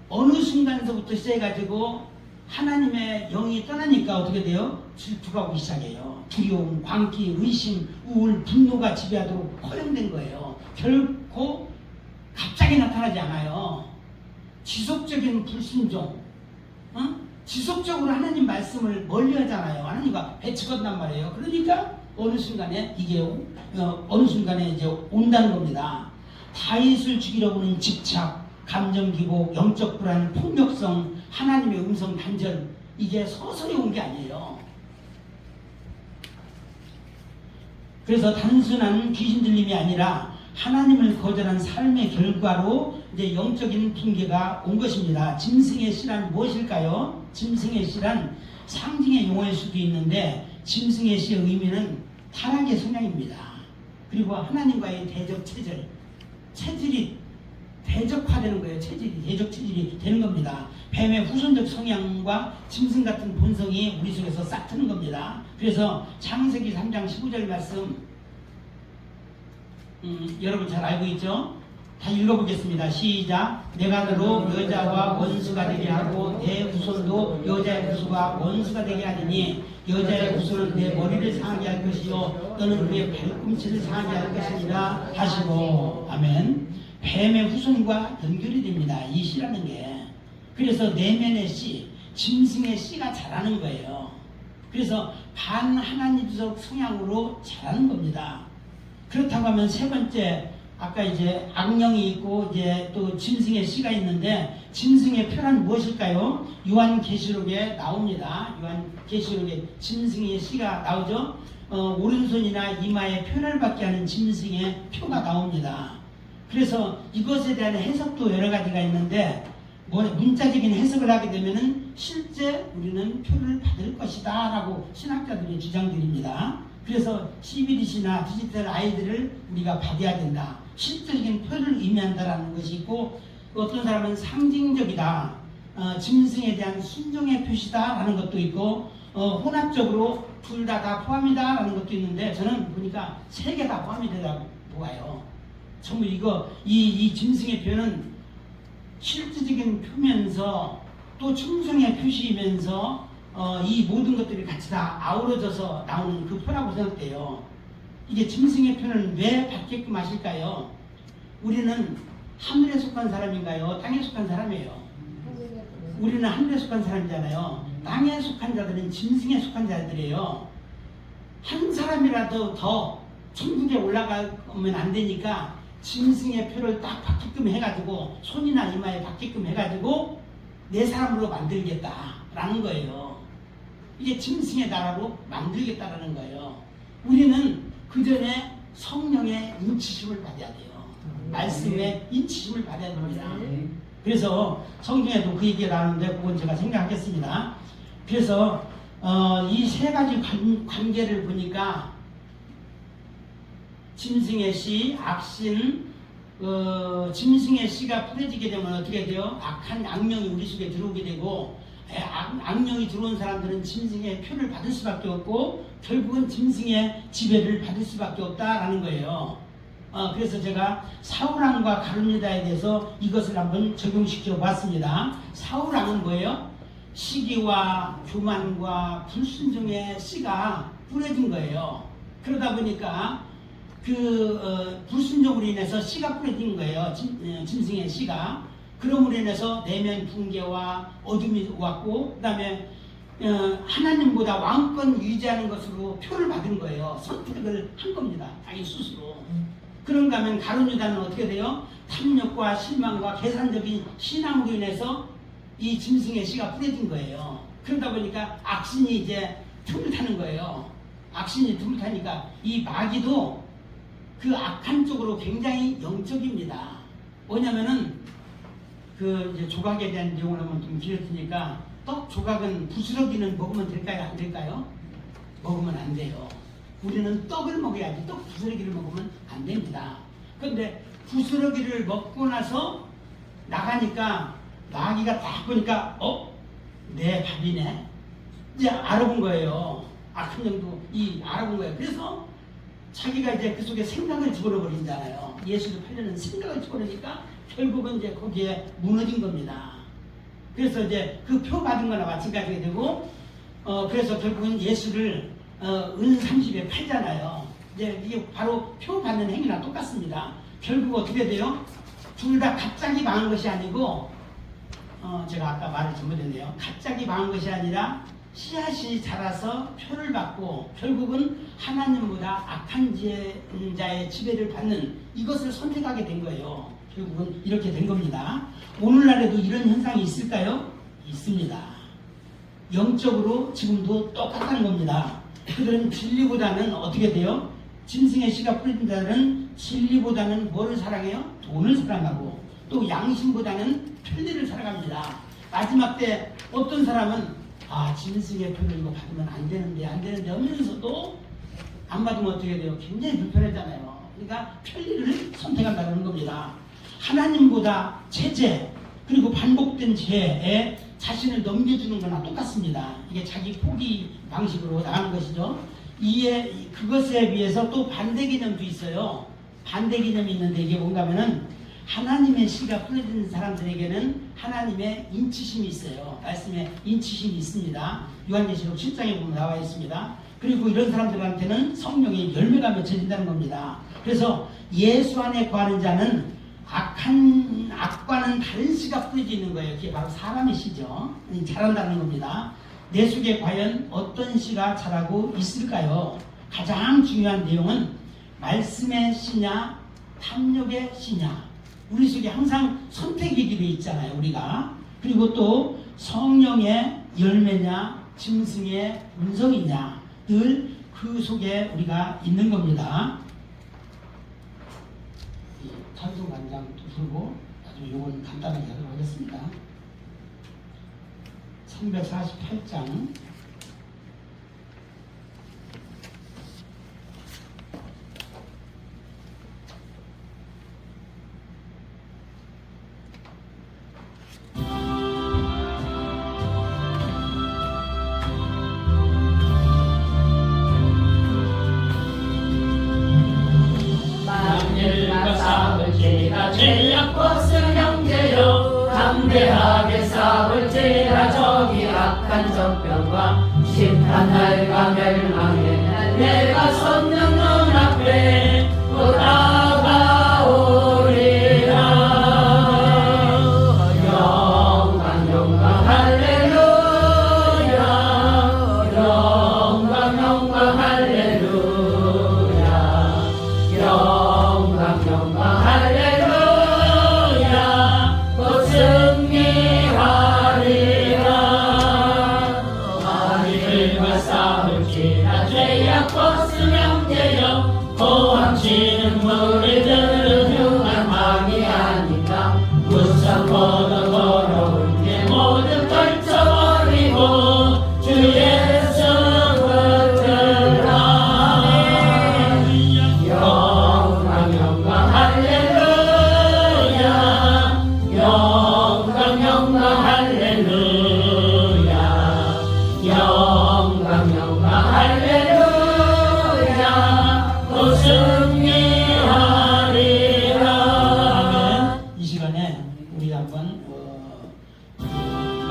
어느 순간서부터 시작해가지고 하나님의 영이 떠나니까 어떻게 돼요? 질투가 오기 시작해요. 두려움, 광기, 의심, 우울, 분노가 지배하도록 허용된 거예요. 결코 갑자기 나타나지 않아요. 지속적인 불순종, 지속적으로 하나님 말씀을 멀리 하잖아요. 하나님과 배척한단 말이에요. 그러니까 어느 순간에 이제 온다는 겁니다. 다윗을 죽이려고 하는 집착, 감정 기복, 영적 불안, 폭력성, 하나님의 음성 단절, 이게 서서히 온 게 아니에요. 그래서 단순한 귀신 들림이 아니라 하나님을 거절한 삶의 결과로 이제 영적인 붕괴가 온 것입니다. 짐승의 씨란 무엇일까요? 짐승의 씨란 상징의 용어일 수도 있는데 짐승의 씨의 의미는 타락의 성향입니다. 그리고 하나님과의 대적 체질이 대적화되는 거예요. 대적 체질이 되는 겁니다. 뱀의 후손적 성향과 짐승 같은 본성이 우리 속에서 싹 트는 겁니다. 그래서 창세기 3장 15절 말씀 여러분 잘 알고 있죠? 다 읽어보겠습니다. 시작. 내가 너로 여자와 원수가 되게 하고 내 후손도 여자의 후손과 원수가 되게 하리니 여자의 후손은 내 머리를 상하게 할 것이요 너는 그의 발꿈치를 상하게 할 것이니라 하시고. 아멘. 뱀의 후손과 연결이 됩니다. 이 씨라는 게. 그래서 내면의 씨, 짐승의 씨가 자라는 거예요. 그래서 반하나님적 성향으로 자라는 겁니다. 그렇다고 하면 세 번째, 아까 이제 악령이 있고 이제 또 짐승의 씨가 있는데 짐승의 표현은 무엇일까요? 요한계시록에 나옵니다. 요한계시록에 짐승의 씨가 나오죠. 오른손이나 이마에 표현을 받게 하는 짐승의 표가 나옵니다. 그래서 이것에 대한 해석도 여러 가지가 있는데 문자적인 해석을 하게 되면은 실제 우리는 표를 받을 것이다 라고 신학자들이 주장드립니다. 그래서 CBDC나 디지털 아이들을 우리가 받아야 된다. 실질적인 표를 의미한다라는 것이 있고 어떤 사람은 상징적이다. 짐승에 대한 순종의 표시다 라는 것도 있고 혼합적으로 둘 다 포함이다 라는 것도 있는데 저는 보니까 세 개 다 포함이 되라고 보아요. 전부 이 짐승의 표는 실질적인 표면서 또 충성의 표시이면서 이 모든 것들이 같이 다 아우러져서 나오는 그 표라고 생각돼요. 이게 짐승의 표는 왜 받게끔 하실까요? 우리는 하늘에 속한 사람인가요? 땅에 속한 사람이에요. 우리는 하늘에 속한 사람이잖아요. 땅에 속한 자들은 짐승에 속한 자들이에요. 한 사람이라도 더 천국에 올라가면 안 되니까 짐승의 표를 딱 받게끔 해가지고 손이나 이마에 받게끔 해가지고 내 사람으로 만들겠다라는 거예요. 이게 짐승의 나라로 만들겠다라는 거예요. 우리는 그 전에 성령의 인치심을 받아야 돼요. 말씀의 인치심을 받아야 됩니다. 그래서 성경에도 그 얘기가 나오는데 그건 제가 생각하겠습니다. 그래서 이 세 가지 관계를 보니까 짐승의 씨, 악신, 짐승의 씨가 풀어지게 되면 어떻게 돼요? 악한 악령이 우리 속에 들어오게 되고 악령이 들어온 사람들은 짐승의 표를 받을 수밖에 없고 결국은 짐승의 지배를 받을 수밖에 없다라는 거예요. 그래서 제가 사울왕과 가룟유다에 대해서 이것을 한번 적용시켜 봤습니다. 사울왕은 뭐예요? 시기와 교만과 불순종의 씨가 뿌려진 거예요. 그러다 보니까 불순종으로 인해서 씨가 뿌려진 거예요. 짐승의 씨가. 그럼으로 인해서 내면 붕괴와 어둠이 왔고, 그 다음에 하나님보다 왕권 유지하는 것으로 표를 받은 거예요. 선택을 한 겁니다. 자기 스스로. 그런가 하면 가룟 유다는 어떻게 돼요? 탐욕과 실망과 계산적인 신앙으로 인해서 이 짐승의 씨가 뿌려진 거예요. 그러다 보니까 악신이 이제 틈을 타는 거예요. 악신이 틈을 타니까 이 마귀도 그 악한 쪽으로 굉장히 영적입니다. 뭐냐면은 이제 조각에 대한 내용을 한번 좀 길어지니까, 떡 조각은 부스러기는 먹으면 될까요? 안 될까요? 먹으면 안 돼요. 우리는 떡을 먹어야지 떡 부스러기를 먹으면 안 됩니다. 그런데 부스러기를 먹고 나서 나가니까 마귀가 딱 보니까 내 밥이네. 이제 알아본 거예요. 악한 영도 알아본 거예요. 그래서 자기가 이제 그 속에 생각을 집어넣어버린잖아요. 예수를 팔려는 생각을 집어넣으니까 결국은 이제 거기에 무너진 겁니다. 그래서 이제 그 표 받은 거나 마찬가지가 되고, 그래서 결국은 예수를 은 30에 팔잖아요. 이제 이게 바로 표 받는 행위랑 똑같습니다. 결국 어떻게 돼요? 둘 다 갑자기 망한 것이 아니고, 제가 아까 말을 잘못했네요. 갑자기 망한 것이 아니라 씨앗이 자라서 표를 받고 결국은 하나님보다 악한 자의 지배를 받는 이것을 선택하게 된 거예요. 결국은 이렇게 된 겁니다. 오늘날에도 이런 현상이 있을까요? 있습니다. 영적으로 지금도 똑같다는 겁니다. 그들은 진리보다는 어떻게 돼요? 짐승의 씨가 뿌려진 자들은 진리보다는 뭐를 사랑해요? 돈을 사랑하고, 또 양심보다는 편리를 사랑합니다. 마지막 때 어떤 사람은 짐승의 표를 이거 받으면 안 되는데 하면서도 안 받으면 어떻게 돼요? 굉장히 불편하잖아요. 그러니까 편리를 선택한다는 겁니다. 하나님보다 제재 그리고 반복된 죄에 자신을 넘겨주는 거나 똑같습니다. 이게 자기 포기 방식으로 나가는 것이죠. 그것에 비해서 또 반대 개념도 있어요. 반대 개념이 있는데 이게 뭔가 하면은 하나님의 씨가 뿌려진 사람들에게는 하나님의 인치심이 있어요. 말씀에 인치심이 있습니다. 요한계시록 7장에 보면 나와 있습니다. 그리고 이런 사람들한테는 성령의 열매가 맺혀진다는 겁니다. 그래서 예수 안에 거하는 자는 악과는 다른 씨가 뿌려져 있는 거예요. 그게 바로 사람의 씨죠. 자란다는 겁니다. 내 속에 과연 어떤 씨가 자라고 있을까요? 가장 중요한 내용은 말씀의 씨냐 탐욕의 씨냐. 우리 속에 항상 선택이 되어 있잖아요. 우리가. 그리고 또 성령의 열매냐 짐승의 음성이냐 늘 그 속에 우리가 있는 겁니다. 찬송 간장 두르고 나중에 이건 간단하게 하도록 하겠습니다. 348장 죄악벗은 형제여 담대하게 싸울지라 저기 악한 적병과 심판날과 멸망에 내가 섰는 눈앞에 또 다가오리라. 영광 할렐루야 영광 할렐루야 영광 할렐루야 곧 승리하리라. 마귀들과 싸울지라 죄악 벗은 형제여 고함치는 문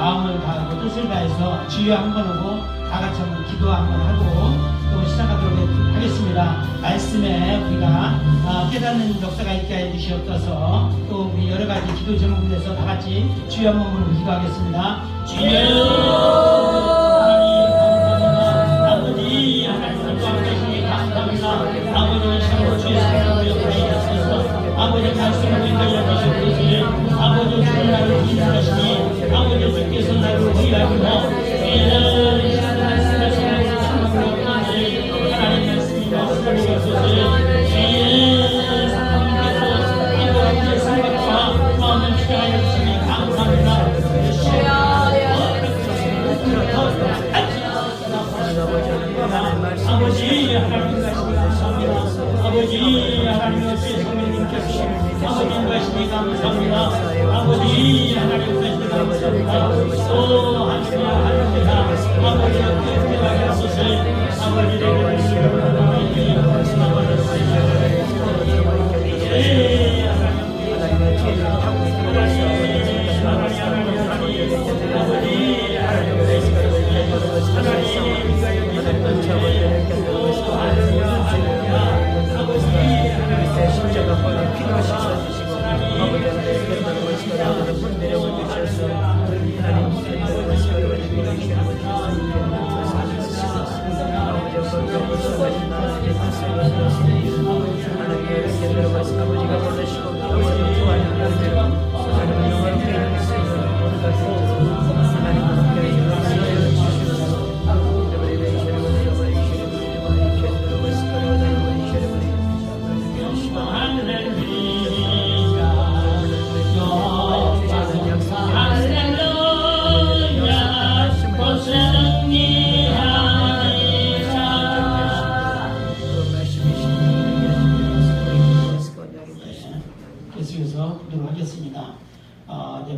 마음을 다하고 뜻을 다해서 주여 한번 하고 다 같이 한번 기도 한번 하고 또 시작하도록 하겠습니다. 말씀에 우리가 깨닫는 역사가 있게 해 주시옵소서. 또 우리 여러 가지 기도 제목을 위해서 다 같이 주여 한번 부르고 기도하겠습니다. 주여 아버지 하나님과 함께 감사합니다. 아버지 시로 주의 성령을 역사하시옵소서. 아버지 말씀을 인도해 주시옵소서. 아버지 주의 나를 인도하시니 아버지 주께서 나를 위하시고 하나님 말씀이 말씀하시옵소서. 아버지의 생각과 마음을 취하여 주시니 감사합니다. 아버지 하나님 말씀이 감사합니다. 아버지 하나님 말씀이 성령님께서 아버지 말씀이 감사합니다. 아버지 하나님 말씀이 감사합니다. 또 하나님 하나님께서 아버지와 깨끗하게 하소서. 아버지를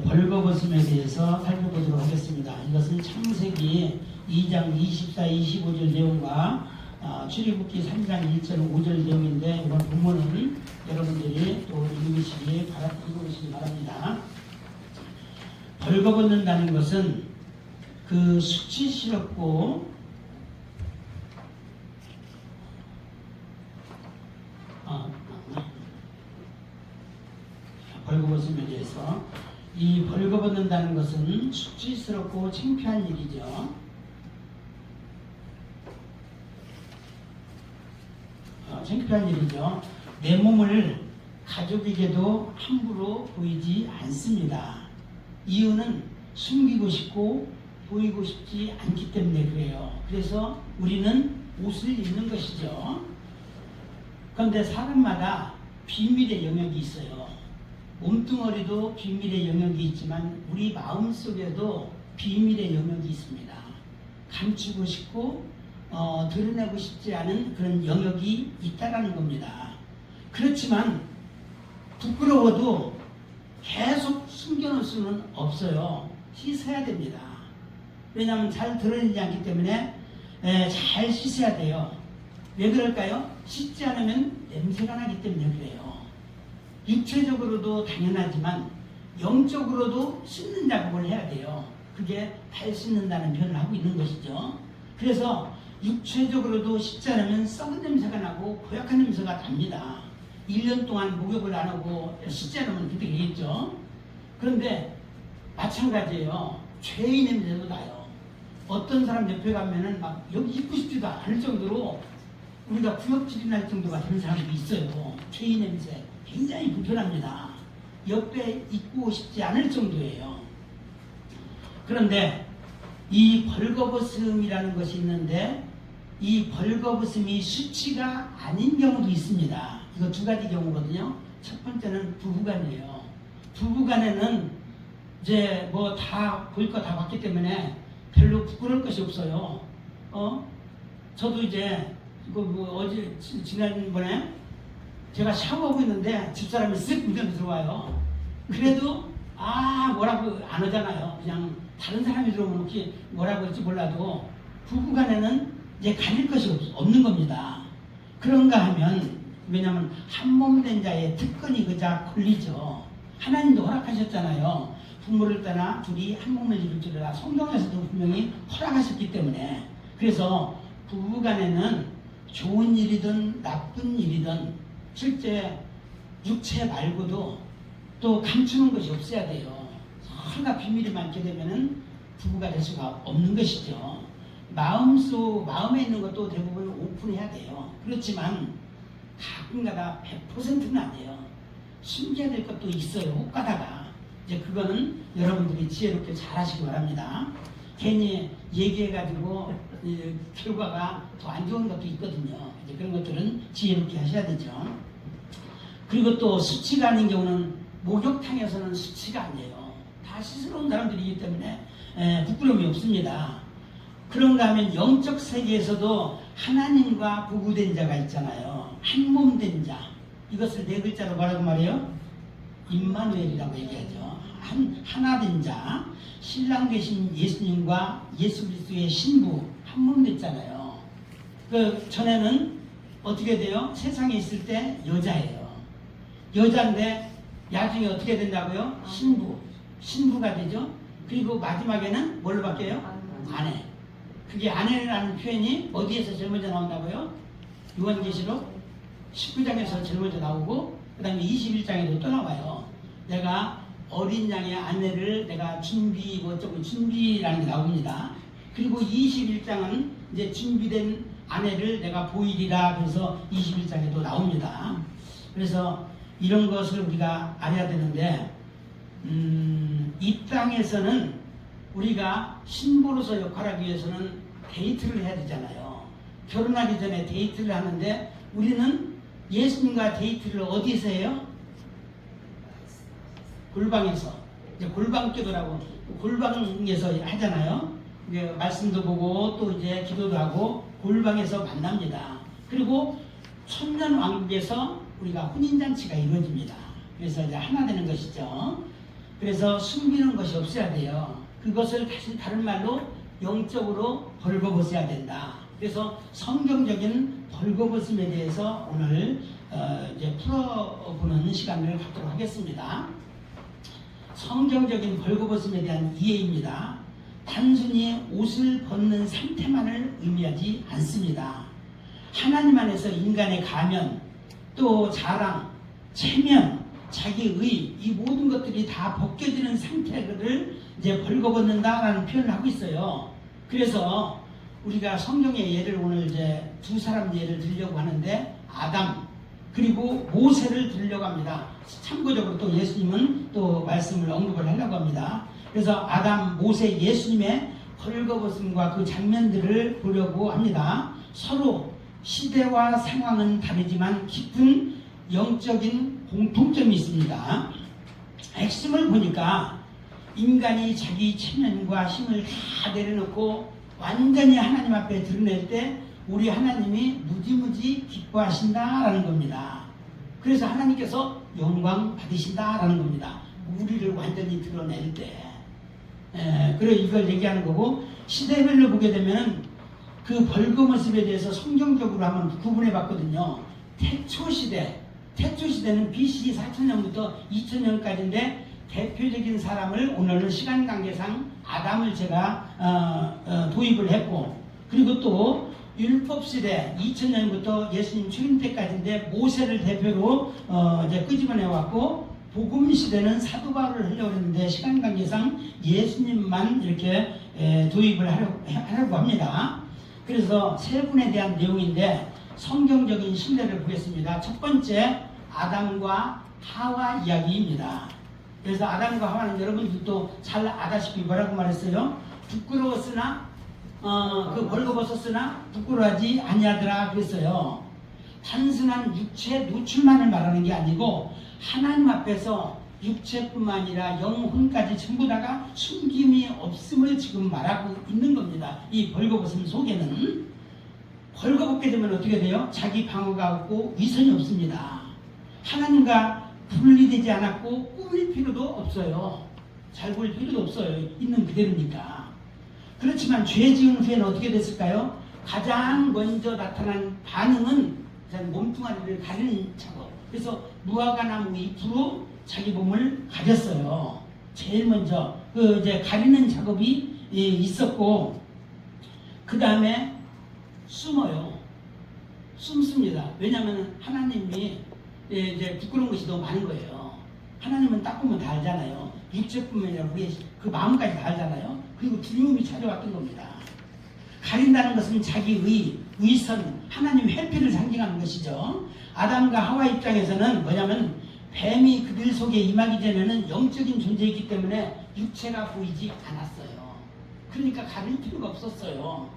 벌거벗음에 대해서 살펴보도록 하겠습니다. 이것은 창세기 2장 24, 25절 내용과 출애굽기 3장 1절 5절 내용인데 이번 본문은 여러분들이 또 읽으시기 바랍니다. 벌거벗는다는 것은 그 수치스럽고 벌거벗음에 대해서 이 벌거벗는다는 것은 수치스럽고 창피한 일이죠. 창피한 일이죠. 내 몸을 가족에게도 함부로 보이지 않습니다. 이유는 숨기고 싶고 보이고 싶지 않기 때문에 그래요. 그래서 우리는 옷을 입는 것이죠. 그런데 사람마다 비밀의 영역이 있어요. 몸뚱어리도 비밀의 영역이 있지만 우리 마음속에도 비밀의 영역이 있습니다. 감추고 싶고 드러내고 싶지 않은 그런 영역이 있다라는 겁니다. 그렇지만 부끄러워도 계속 숨겨놓을 수는 없어요. 씻어야 됩니다. 왜냐하면 잘 드러내지 않기 때문에 잘 씻어야 돼요. 왜 그럴까요? 씻지 않으면 냄새가 나기 때문에 그래요. 육체적으로도 당연하지만 영적으로도 씻는 작업을 해야 돼요. 그게 발 씻는다는 표현을 하고 있는 것이죠. 그래서 육체적으로도 씻지 않으면 썩은 냄새가 나고 고약한 냄새가 납니다. 1년 동안 목욕을 안 하고 씻지 않으면 그렇게 되겠죠. 그런데 마찬가지예요. 죄의 냄새도 나요. 어떤 사람 옆에 가면은 막 여기 있고 싶지도 않을 정도로 우리가 구역질이 날 정도가 되는 사람도 있어요. 죄의 냄새 굉장히 불편합니다. 옆에 있고 싶지 않을 정도예요. 그런데 이 벌거벗음이라는 것이 있는데 이 벌거벗음이 수치가 아닌 경우도 있습니다. 이거 두 가지 경우거든요. 첫 번째는 부부간이에요. 부부간에는 이제 뭐 다 볼 거 다 봤기 때문에 별로 부끄러울 것이 없어요. 저도 이제 이거 뭐 어제 지난번에 제가 샤워하고 있는데 집사람이 쓱 문전에 들어와요. 그래도 뭐라고 안 하잖아요. 그냥 다른 사람이 들어오면 혹시 뭐라고 할지 몰라도 부부간에는 이제 가릴 것이 없는 겁니다. 그런가 하면 왜냐하면 한 몸 된 자의 특권이 그자 권리죠. 하나님도 허락하셨잖아요. 부모를 떠나 둘이 한 몸을 이룰 줄이라 성경에서도 분명히 허락하셨기 때문에 그래서 부부간에는 좋은 일이든 나쁜 일이든 실제 육체 말고도 또 감추는 것이 없어야 돼요. 서로가 비밀이 많게 되면은 부부가 될 수가 없는 것이죠. 마음에 있는 것도 대부분 오픈해야 돼요. 그렇지만 가끔가다 100%는 아니에요. 숨겨야 될 것도 있어요. 혹가다가 이제 그거는 여러분들이 지혜롭게 잘 하시기 바랍니다. 괜히 얘기해가지고 결과가 더 안 좋은 것도 있거든요. 이제 그런 것들은 지혜롭게 하셔야 되죠. 그리고 또 수치가 아닌 경우는 목욕탕에서는 수치가 아니에요. 다 스스러운 사람들이기 때문에 부끄러움이 없습니다. 그런가 하면 영적 세계에서도 하나님과 부부된 자가 있잖아요. 한 몸 된 자. 이것을 네 글자로 뭐라고 말해요? 임마누엘이라고 얘기하죠. 하나 된 자. 신랑 되신 예수님과 예수 그리스도의 신부 한 몸 됐잖아요. 그 전에는 어떻게 돼요? 세상에 있을 때 여자예요. 여자인데 나중에 어떻게 된다고요? 신부가 되죠. 그리고 마지막에는 뭘로 바뀌어요? 아내. 그게 아내라는 표현이 어디에서 제일 먼저 나온다고요? 요한계시록 19장에서 제일 먼저 나오고 그 다음에 21장에도 또 나와요. 내가 어린 양의 아내를 내가 준비라는 게 나옵니다. 그리고 21장은 이제 준비된 아내를 내가 보이리라 그래서 21장에도 나옵니다. 그래서 이런 것을 우리가 알아야 되는데 이 땅에서는 우리가 신부로서 역할하기 위해서는 데이트를 해야 되잖아요. 결혼하기 전에 데이트를 하는데 우리는 예수님과 데이트를 어디서 해요? 골방에서. 이제 골방기도라고 골방에서 하잖아요. 말씀도 보고 또 이제 기도도 하고 골방에서 만납니다. 그리고 천년왕국에서 우리가 혼인잔치가 이루어집니다. 그래서 이제 하나 되는 것이죠. 그래서 숨기는 것이 없어야 돼요. 그것을 다른 말로 영적으로 벌거벗어야 된다. 그래서 성경적인 벌거벗음에 대해서 오늘 이제 풀어보는 시간을 갖도록 하겠습니다. 성경적인 벌거벗음에 대한 이해입니다. 단순히 옷을 벗는 상태만을 의미하지 않습니다. 하나님 안에서 인간의 가면, 또 자랑, 체면, 자기의 이 모든 것들이 다 벗겨지는 상태를 이제 벌거벗는다라는 표현을 하고 있어요. 그래서 우리가 성경의 예를 오늘 이제 두 사람 예를 들려고 하는데 아담 그리고 모세를 들려고 합니다. 참고적으로 또 예수님은 또 말씀을 언급을 하려고 합니다. 그래서 아담, 모세, 예수님의 벌거벗음과 그 장면들을 보려고 합니다. 서로 시대와 상황은 다르지만 깊은 영적인 공통점이 있습니다. 핵심을 보니까 인간이 자기 체면과 힘을 다 내려놓고 완전히 하나님 앞에 드러낼 때 우리 하나님이 무지무지 기뻐하신다라는 겁니다. 그래서 하나님께서 영광 받으신다라는 겁니다. 우리를 완전히 드러낼 때. 그래 이걸 얘기하는 거고 시대별로 보게 되면 그 벌거벗음에 대해서 성경적으로 한번 구분해 봤거든요. 태초시대는 BC 4000년부터 2000년까지인데 대표적인 사람을 오늘은 시간 관계상 아담을 제가 도입을 했고 그리고 또 율법시대 2000년부터 예수님 출임 때까지인데 모세를 대표로 이제 끄집어내 왔고 복음시대는 사도 바울을 하려고 했는데 시간 관계상 예수님만 이렇게 도입을 하려고 합니다. 그래서 세 분에 대한 내용인데 성경적인 신뢰를 보겠습니다. 첫 번째 아담과 하와 이야기입니다. 그래서 아담과 하와는 여러분들도 잘 아다시피 뭐라고 말했어요? 부끄러웠으나 그 벌거벗었으나 부끄러워하지 아니하더라 그랬어요. 단순한 육체 노출만을 말하는 게 아니고 하나님 앞에서 육체뿐만 아니라 영혼까지 전부 다가 숨김이 없음을 지금 말하고 있는 겁니다. 이 벌거벗음 속에는 벌거벗게 되면 어떻게 돼요? 자기 방어가 없고 위선이 없습니다. 하나님과 분리되지 않았고 꾸밀 필요도 없어요. 잘 보일 필요도 없어요. 있는 그대로니까. 그렇지만 죄 지은 후에는 어떻게 됐을까요? 가장 먼저 나타난 반응은 몸뚱아리를 가리는 작업. 그래서 무화과 나무 잎으로 자기 몸을 가렸어요. 제일 먼저 그 이제 가리는 작업이 있었고, 그 다음에 숨어요. 숨습니다. 왜냐하면 하나님이 이제 부끄러운 것이 너무 많은 거예요. 하나님은 딱 보면 다 알잖아요. 육체뿐만 아니라 우리의 그 마음까지 다 알잖아요. 그리고 두려움이 찾아왔던 겁니다. 가린다는 것은 자기의 위선, 하나님 회피를 상징하는 것이죠. 아담과 하와 입장에서는 뭐냐면 뱀이 그들 속에 임하기 전에는 영적인 존재이기 때문에 육체가 보이지 않았어요. 그러니까 가릴 필요가 없었어요.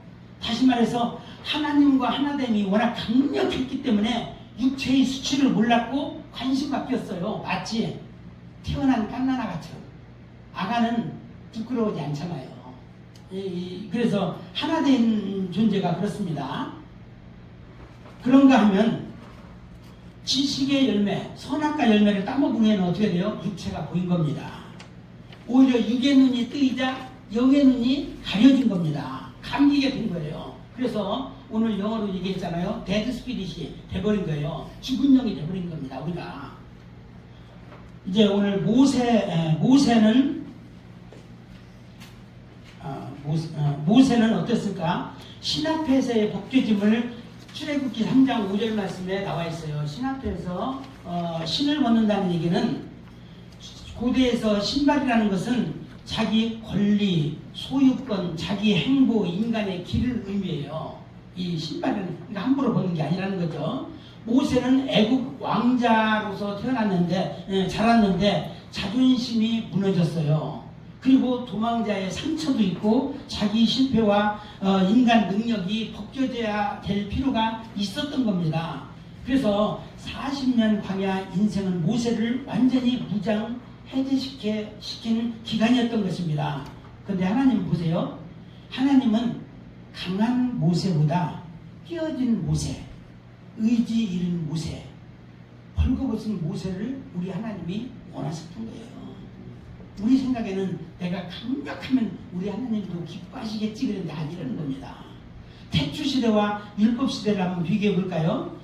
다시 말해서 하나님과 하나됨이 워낙 강력했기 때문에 육체의 수치를 몰랐고 관심 바뀌었어요. 마치 태어난 갓난아가처럼. 아가는 부끄러우지 않잖아요. 그래서 하나된 존재가 그렇습니다. 그런가 하면 지식의 열매, 선악과 열매를 따먹으면 어떻게 돼요? 육체가 보인 겁니다. 오히려 육의 눈이 뜨이자 영의 눈이 가려진 겁니다. 감기게 된 거예요. 그래서 오늘 영어로 얘기했잖아요. 데드 스피릿이 돼버린 거예요. 죽은 영이 돼버린 겁니다. 우리가 이제 오늘 모세는 어땠을까? 신 앞에서의 벗겨짐을 출애굽기 3장 5절 말씀에 나와 있어요. 신 앞에서 신을 벗는다는 얘기는 고대에서 신발이라는 것은 자기 권리, 소유권, 자기 행보, 인간의 길을 의미해요. 이 신발은 그러니까 함부로 벗는 게 아니라는 거죠. 모세는 애국 왕자로서 태어났는데 자랐는데 자존심이 무너졌어요. 그리고 도망자의 상처도 있고 자기 실패와 인간 능력이 벗겨져야 될 필요가 있었던 겁니다. 그래서 40년 광야 인생은 모세를 완전히 무장 해제시킨 기간이었던 것입니다. 그런데 하나님 보세요. 하나님은 강한 모세보다 끼어진 모세, 의지 잃은 모세, 벌거벗은 모세를 우리 하나님이 원하셨던 거예요. 우리 생각에는 내가 강력하면 우리 하나님도 기뻐하시겠지 그런데 아니라는 겁니다. 태초시대와 율법시대를 한번 비교해 볼까요?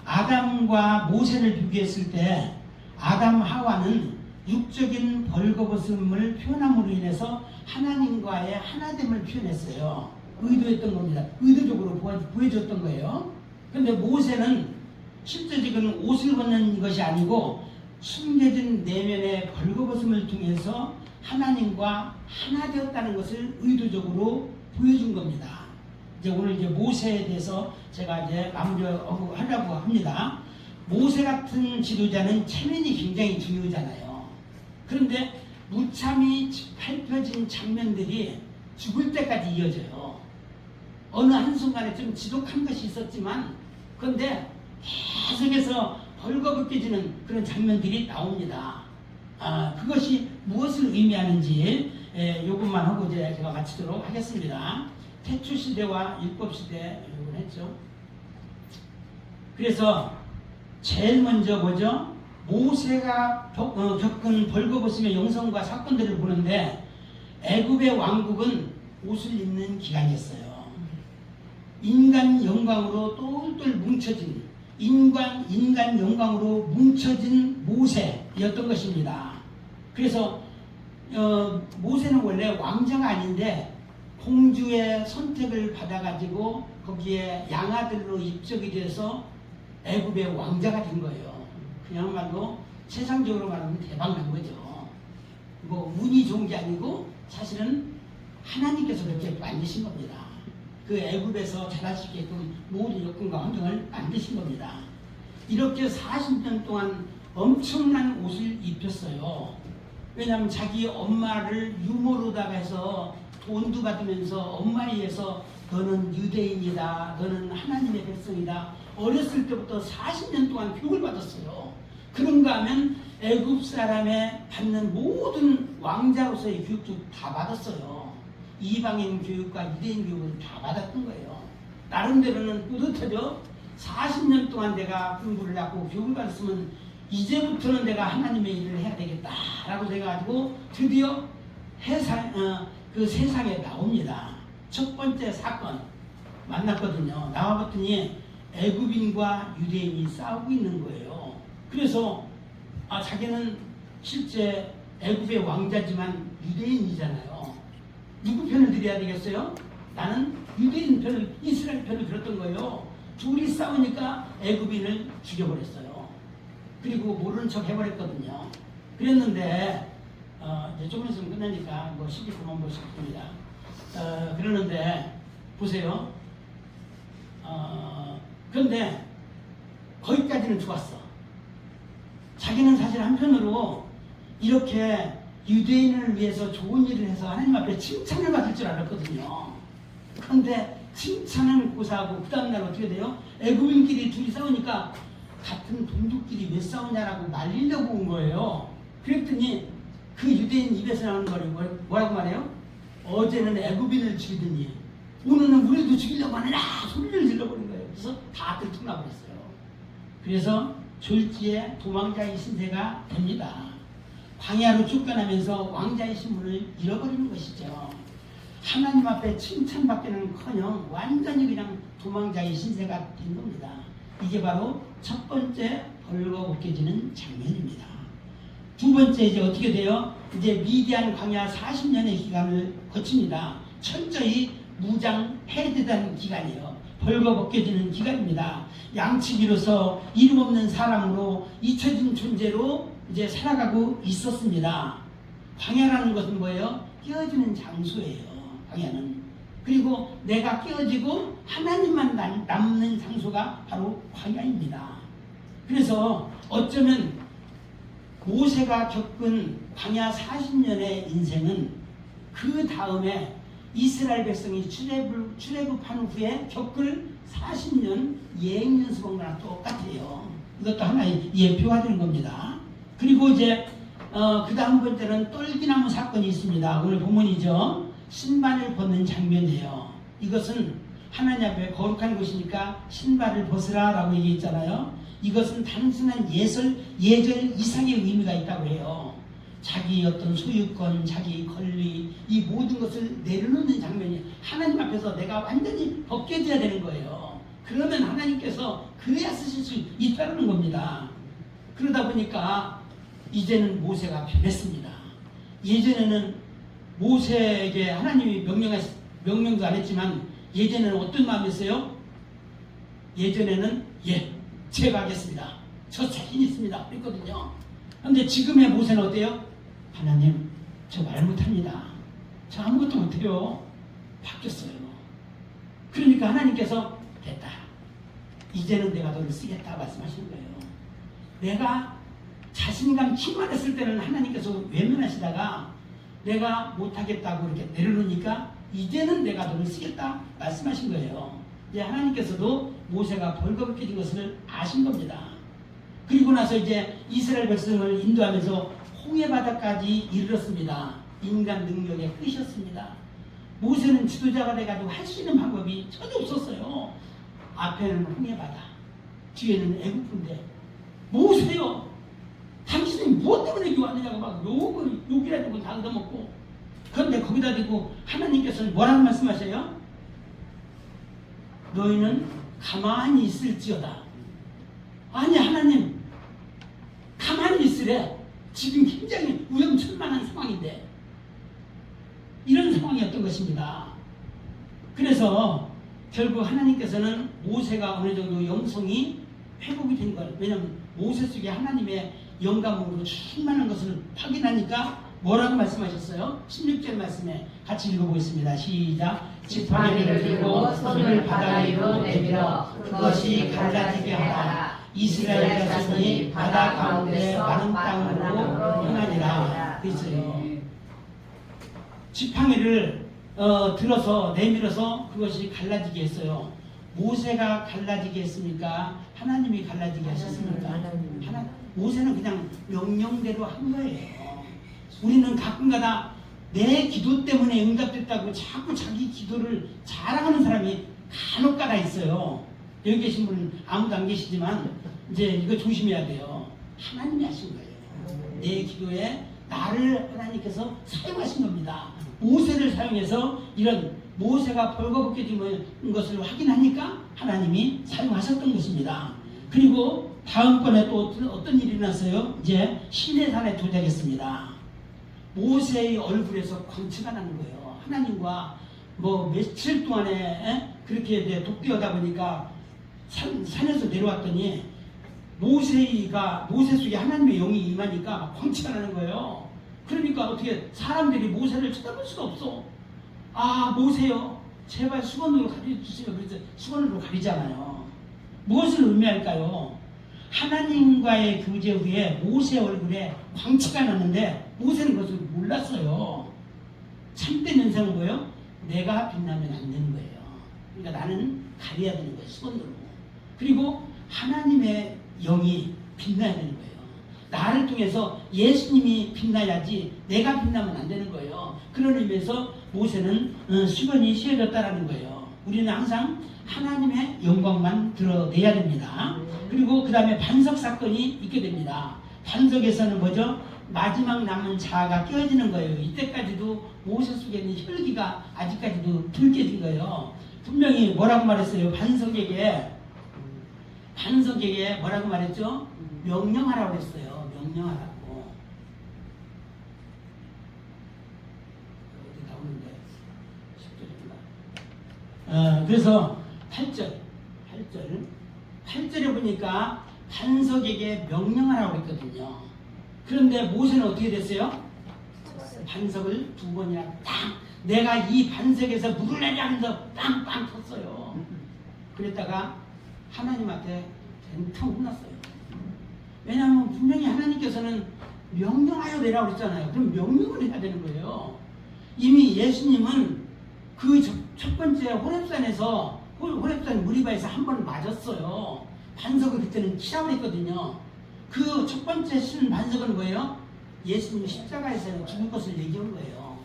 아담과 모세를 비교했을 때 아담 하와는 육적인 벌거벗음을 표현함으로 인해서 하나님과의 하나됨을 표현했어요. 의도했던 겁니다. 의도적으로 보여줬던 거예요. 그런데 모세는 실제적으로 옷을 벗는 것이 아니고 숨겨진 내면의 벌거벗음을 통해서 하나님과 하나 되었다는 것을 의도적으로 보여준 겁니다. 이제 오늘 이제 모세에 대해서 제가 이제 마무리하려고 합니다. 모세 같은 지도자는 체면이 굉장히 중요하잖아요. 그런데 무참히 밟혀진 장면들이 죽을 때까지 이어져요. 어느 한순간에 좀 지독한 것이 있었지만 그런데 계속해서 벌거벗겨지는 그런 장면들이 나옵니다. 그것이 무엇을 의미하는지 요것만 하고 이제 제가 마치도록 하겠습니다. 태초시대와 율법시대 요걸 했죠. 그래서 제일 먼저 보죠. 모세가 겪은 벌거벗음의 영성과 사건들을 보는데 애굽의 왕국은 옷을 입는 기간이었어요. 인간 영광으로 똘똘 뭉쳐진 인간 영광으로 뭉쳐진 모세였던 것입니다. 그래서 모세는 원래 왕자가 아닌데 공주의 선택을 받아가지고 거기에 양아들로 입적이 돼서 애굽의 왕자가 된 거예요. 그냥 말로 세상적으로 말하면 대박난 거죠. 뭐 운이 좋은 게 아니고 사실은 하나님께서 그렇게 만드신 겁니다. 그 애굽에서 자랄 수 있게끔 모든 여건과 환경을 만드신 겁니다. 이렇게 40년 동안 엄청난 옷을 입혔어요. 왜냐하면 자기 엄마를 유모로다가 해서 돈도 받으면서 엄마에 의해서 너는 유대인이다, 너는 하나님의 백성이다. 어렸을 때부터 40년 동안 교육을 받았어요. 그런가 하면 애굽 사람의 받는 모든 왕자로서의 교육도 다 받았어요. 이방인 교육과 유대인 교육을 다 받았던 거예요. 나름대로는 뿌듯하죠. 40년 동안 내가 공부를 하고 교육을 받았으면 이제부터는 내가 하나님의 일을 해야 되겠다라고 해가지고 드디어 그 세상에 나옵니다. 첫 번째 사건 만났거든요. 나와봤더니 애굽인과 유대인이 싸우고 있는 거예요. 그래서 자기는 실제 애굽의 왕자지만 유대인이잖아요. 누구 편을 들어야 되겠어요? 나는 유대인 편을, 이스라엘 편을 들었던 거예요. 둘이 싸우니까 애굽인을 죽여버렸어요. 그리고 모르는 척 해버렸거든요. 그랬는데 이제 조금 있으면 끝나니까 뭐 시기 그만 보실 겁니다. 그러는데 보세요. 그런데 거기까지는 좋았어. 자기는 사실 한편으로 이렇게 유대인을 위해서 좋은 일을 해서 하나님 앞에 칭찬을 받을 줄 알았거든요. 그런데 칭찬은 고사하고 그 다음날 어떻게 돼요? 애굽인끼리 둘이 싸우니까 같은 동족끼리 왜 싸우냐라고 말리려고 온 거예요. 그랬더니 그 유대인 입에서 나오는 거를 뭐라고 말해요? 어제는 애굽인을 죽이더니 오늘은 우리도 죽이려고 하느냐 소리를 질러버린 거예요. 그래서 다 들통나버렸어요. 그래서 졸지에 도망자의 신세가 됩니다. 광야로 쫓겨나면서 왕자의 신분을 잃어버리는 것이죠. 하나님 앞에 칭찬받기는커녕 완전히 그냥 도망자의 신세가 된 겁니다. 이게 바로 첫 번째 벌거벗겨지는 장면입니다. 두 번째 이제 어떻게 돼요? 이제 미디안 광야 40년의 기간을 거칩니다. 철저히 무장해제된 기간이에요. 벌거벗겨지는 기간입니다. 양치기로서 이름 없는 사람으로 잊혀진 존재로 이제 살아가고 있었습니다. 광야라는 것은 뭐예요? 깨어지는 장소예요. 광야는. 그리고 내가 깨어지고 하나님만 남는 장소가 바로 광야입니다. 그래서 어쩌면 모세가 겪은 광야 40년의 인생은 그 다음에 이스라엘 백성이 출애굽한 후에 겪을 40년 예행 연습한 거랑 똑같아요. 이것도 하나의 예표가 되는 겁니다. 그리고 이제 그 다음 번째는 떨기나무 사건이 있습니다. 오늘 본문이죠. 신발을 벗는 장면이에요. 이것은 하나님 앞에 거룩한 곳이니까 신발을 벗으라 라고 얘기했잖아요. 이것은 단순한 예절 이상의 의미가 있다고 해요. 자기 어떤 소유권, 자기 권리, 이 모든 것을 내려놓는 장면이 하나님 앞에서 내가 완전히 벗겨져야 되는 거예요. 그러면 하나님께서 그래야 쓰실 수 있다는 겁니다. 그러다 보니까 이제는 모세가 변했습니다. 예전에는 모세에게 하나님이 명령도 안 했지만 예전에는 어떤 마음이었어요? 예전에는 제가 하겠습니다. 저 자신 있습니다. 그랬거든요. 그런데 지금의 모세는 어때요? 하나님, 저 말 못합니다. 저 아무것도 못해요. 바뀌었어요. 그러니까 하나님께서 됐다. 이제는 내가 너를 쓰겠다 말씀하시는 거예요. 내가 자신감 충만했을 때는 하나님께서 외면하시다가 내가 못하겠다고 이렇게 내려놓으니까 이제는 내가 너를 쓰겠다 말씀하신 거예요. 이제 하나님께서도 모세가 벌거벗겨진 것을 아신 겁니다. 그리고 나서 이제 이스라엘 백성을 인도하면서 홍해 바다까지 이르렀습니다. 인간 능력의 끝이었습니다. 모세는 지도자가 돼가지고 할 수 있는 방법이 전혀 없었어요. 앞에는 홍해 바다, 뒤에는 애굽인데 모세요. 당신이 무엇 때문에 여기 왔느냐고 막 욕이라는 다 얻어먹고. 그런데 거기다 대고 하나님께서는 뭐라고 말씀하셔요? 너희는 가만히 있을지어다. 아니 하나님 가만히 있으래. 지금 굉장히 위험천만한 상황인데 이런 상황이었던 것입니다. 그래서 결국 하나님께서는 모세가 어느 정도 영성이 회복이 된 것. 왜냐하면 모세 속에 하나님의 영감으로 충만한 것을 확인하니까 뭐라고 말씀하셨어요? 16절 말씀에 같이 읽어보겠습니다. 시작. 지팡이를 들고 손을 바다 위로 내밀어 그것이 갈라지게 하라. 이스라엘 자손이 바다 가운데 마른 땅으로 행하니라. 그랬어요. 지팡이를 들어서 내밀어서 그것이 갈라지게 했어요. 모세가 갈라지게 했습니까? 하나님이 갈라지게 하셨습니까? 모세는 그냥 명령대로 한 거예요. 우리는 가끔가다 내 기도 때문에 응답됐다고 자꾸 자기 기도를 자랑하는 사람이 간혹가다 있어요. 여기 계신 분은 아무도 안 계시지만 이제 이거 조심해야 돼요. 하나님이 하신 거예요. 내 기도에 나를 하나님께서 사용하신 겁니다. 모세를 사용해서 이런 모세가 벌거벗겨진 것을 확인하니까 하나님이 사용하셨던 것입니다. 그리고 다음번에 또 어떤 일이 났어요? 이제 시내산에 도착했습니다. 모세의 얼굴에서 광채가 나는 거예요. 하나님과 뭐 며칠 동안에 그렇게 이제 독대하다 보니까 산에서 내려왔더니 모세 속에 하나님의 영이 임하니까 막 광채가 나는 거예요. 그러니까 어떻게 사람들이 모세를 쳐다볼 수가 없어. 아, 모세요, 제발 수건으로 가려주세요. 그래서 수건으로 가리잖아요. 무엇을 의미할까요? 하나님과의 교제 후에 모세 얼굴에 광채가 났는데 모세는 그것을 몰랐어요. 참된 현상은 뭐예요? 내가 빛나면 안 되는 거예요. 그러니까 나는 가려야 되는 거예요, 수건으로. 그리고 하나님의 영이 빛나야 되는 거예요. 나를 통해서 예수님이 빛나야지 내가 빛나면 안 되는 거예요. 그런 의미에서 모세는 수건이 씌워졌다라는 거예요. 우리는 항상 하나님의 영광만 드러내야 됩니다. 그리고 그 다음에 반석 사건이 있게 됩니다. 반석에서는 뭐죠? 마지막 남은 자아가 깨어지는 거예요. 이때까지도 모세 속에 있는 혈기가 아직까지도 덜 깨진 거예요. 분명히 뭐라고 말했어요? 반석에게 뭐라고 말했죠? 명령하라고 했어요. 명령하라고. 어디 나오는데 10절입니다. 그래서 8절에 보니까 반석에게 명령하라고 했거든요. 그런데 모세는 어떻게 됐어요? 반석을 2번이나 땅, 내가 이 반석에서 물을 내려 하면서 빵빵 쳤어요. 그랬다가 하나님한테 댕탕 혼났어요. 왜냐하면 분명히 하나님께서는 명령하여 내라고 그랬잖아요. 그럼 명령을 해야 되는 거예요. 이미 예수님은 그 첫 번째 호렙산 무리바에서 한 번 맞았어요. 반석을 그때는 치라고 했거든요. 그 첫 번째 신 반석은 뭐예요? 예수님이 십자가에서 죽을 것을 얘기한 거예요.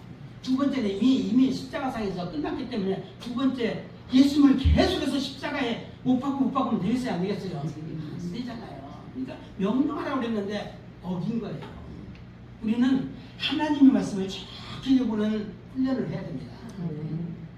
두 번째는 이미 십자가상에서 끝났기 때문에 두 번째 예수님을 계속해서 십자가에 못 박으면 되겠어요? 안 되겠어요? 안 되잖아요. 그러니까 명령하라고 그랬는데 어긴 거예요. 우리는 하나님의 말씀을 정확히 보는 훈련을 해야 됩니다.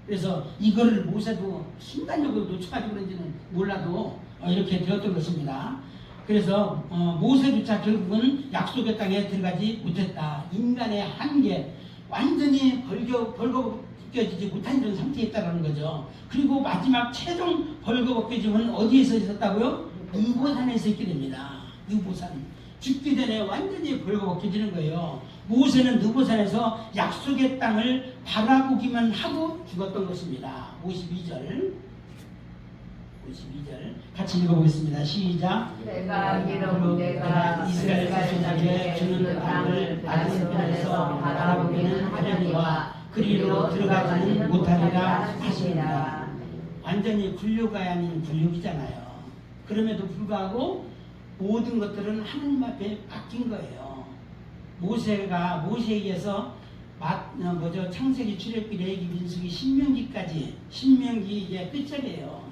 그래서 이거를 모세도 순간적으로 놓쳐가지고 그런지는 몰라도 이렇게 되었던 것입니다. 그래서 모세조차 결국은 약속의 땅에 들어가지 못했다. 인간의 한계, 완전히 벌거벗겨지지 못한 이런 상태에 있다는 거죠. 그리고 마지막 최종 벌거벗겨짐은 어디에서 있었다고요? 느보산에서 있게 됩니다. 느보산. 죽기 전에 완전히 벌거벗겨지는 거예요. 모세는 느보산에서 약속의 땅을 바라보기만 하고 죽었던 것입니다. 52절 같이 읽어보겠습니다. 시작. 내가 이스라엘 자손에게 주는 땅을 맞은편에서 바라보기는 하려니와 그리로 들어가지는 못하리라 하십니다. 완전히 굴욕이 아닌 굴욕이잖아요. 그럼에도 불구하고 모든 것들은 하나님 앞에 맡긴 거예요. 모세에게서 창세기, 출애굽기, 레위기, 민수기, 신명기 이게 끝절이에요.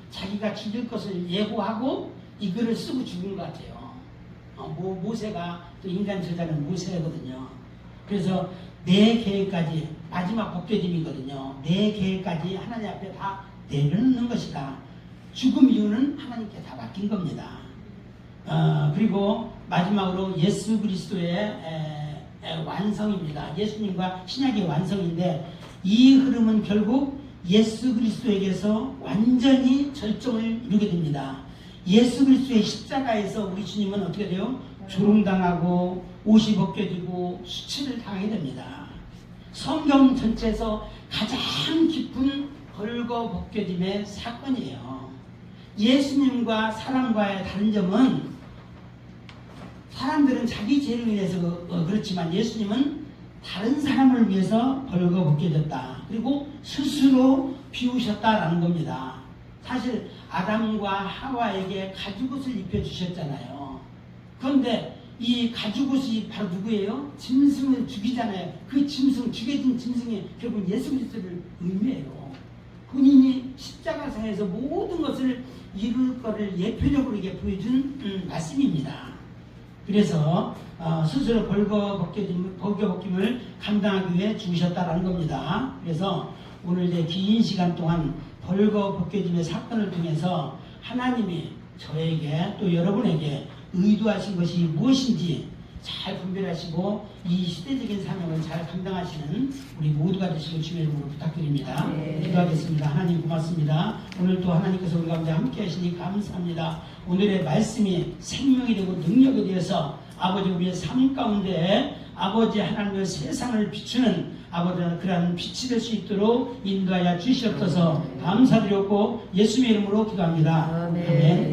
자기가 죽일 것을 예고하고 이 글을 쓰고 죽은 것 같아요. 모세가 또 인간 저자는 모세거든요. 그래서 내 계획까지 마지막 벗겨짐이거든요. 내 계획까지 하나님 앞에 다 내려놓는 것이다. 죽음 이유는 하나님께 다 맡긴 겁니다. 그리고 마지막으로 예수 그리스도의 완성입니다. 예수님과 신약의 완성인데 이 흐름은 결국 예수 그리스도에게서 완전히 절정을 이루게 됩니다. 예수 그리스도의 십자가에서 우리 주님은 어떻게 돼요? 조롱당하고 옷이 벗겨지고 수치를 당하게 됩니다. 성경 전체에서 가장 깊은 벌거벗겨짐의 사건이에요. 예수님과 사람과의 다른 점은 사람들은 자기 죄를 인해서 그렇지만 예수님은 다른 사람을 위해서 벌거벗겨졌다. 그리고 스스로 비우셨다라는 겁니다. 사실 아담과 하와에게 가죽옷을 입혀주셨잖아요. 그런데 이 가죽옷이 바로 누구예요? 짐승을 죽이잖아요. 그 죽여진 짐승이 결국 예수 그리스도를 의미해요. 본인이 십자가상에서 모든 것을 이룰 것을 예표적으로 이게 보여준 말씀입니다. 그래서 스스로 벌거벗김을 감당하기 위해 죽으셨다라는 겁니다. 그래서 오늘 이제 긴 시간 동안 벌거벗겨짐의 사건을 통해서 하나님이 저에게 또 여러분에게 의도하신 것이 무엇인지 잘 분별하시고 이 시대적인 사명을 잘 감당하시는 우리 모두가 되시길 주의 이름으로 부탁드립니다. 네. 기도하겠습니다. 하나님 고맙습니다. 오늘 또 하나님께서 우리 가운데 함께 하시니 감사합니다. 오늘의 말씀이 생명이 되고 능력이 되어서 아버지 우리의 삶 가운데 아버지 하나님의 세상을 비추는 아버지는 그러한 빛이 될 수 있도록 인도하여 주시옵소서 감사드렸고 예수님의 이름으로 기도합니다. 아멘. 아멘.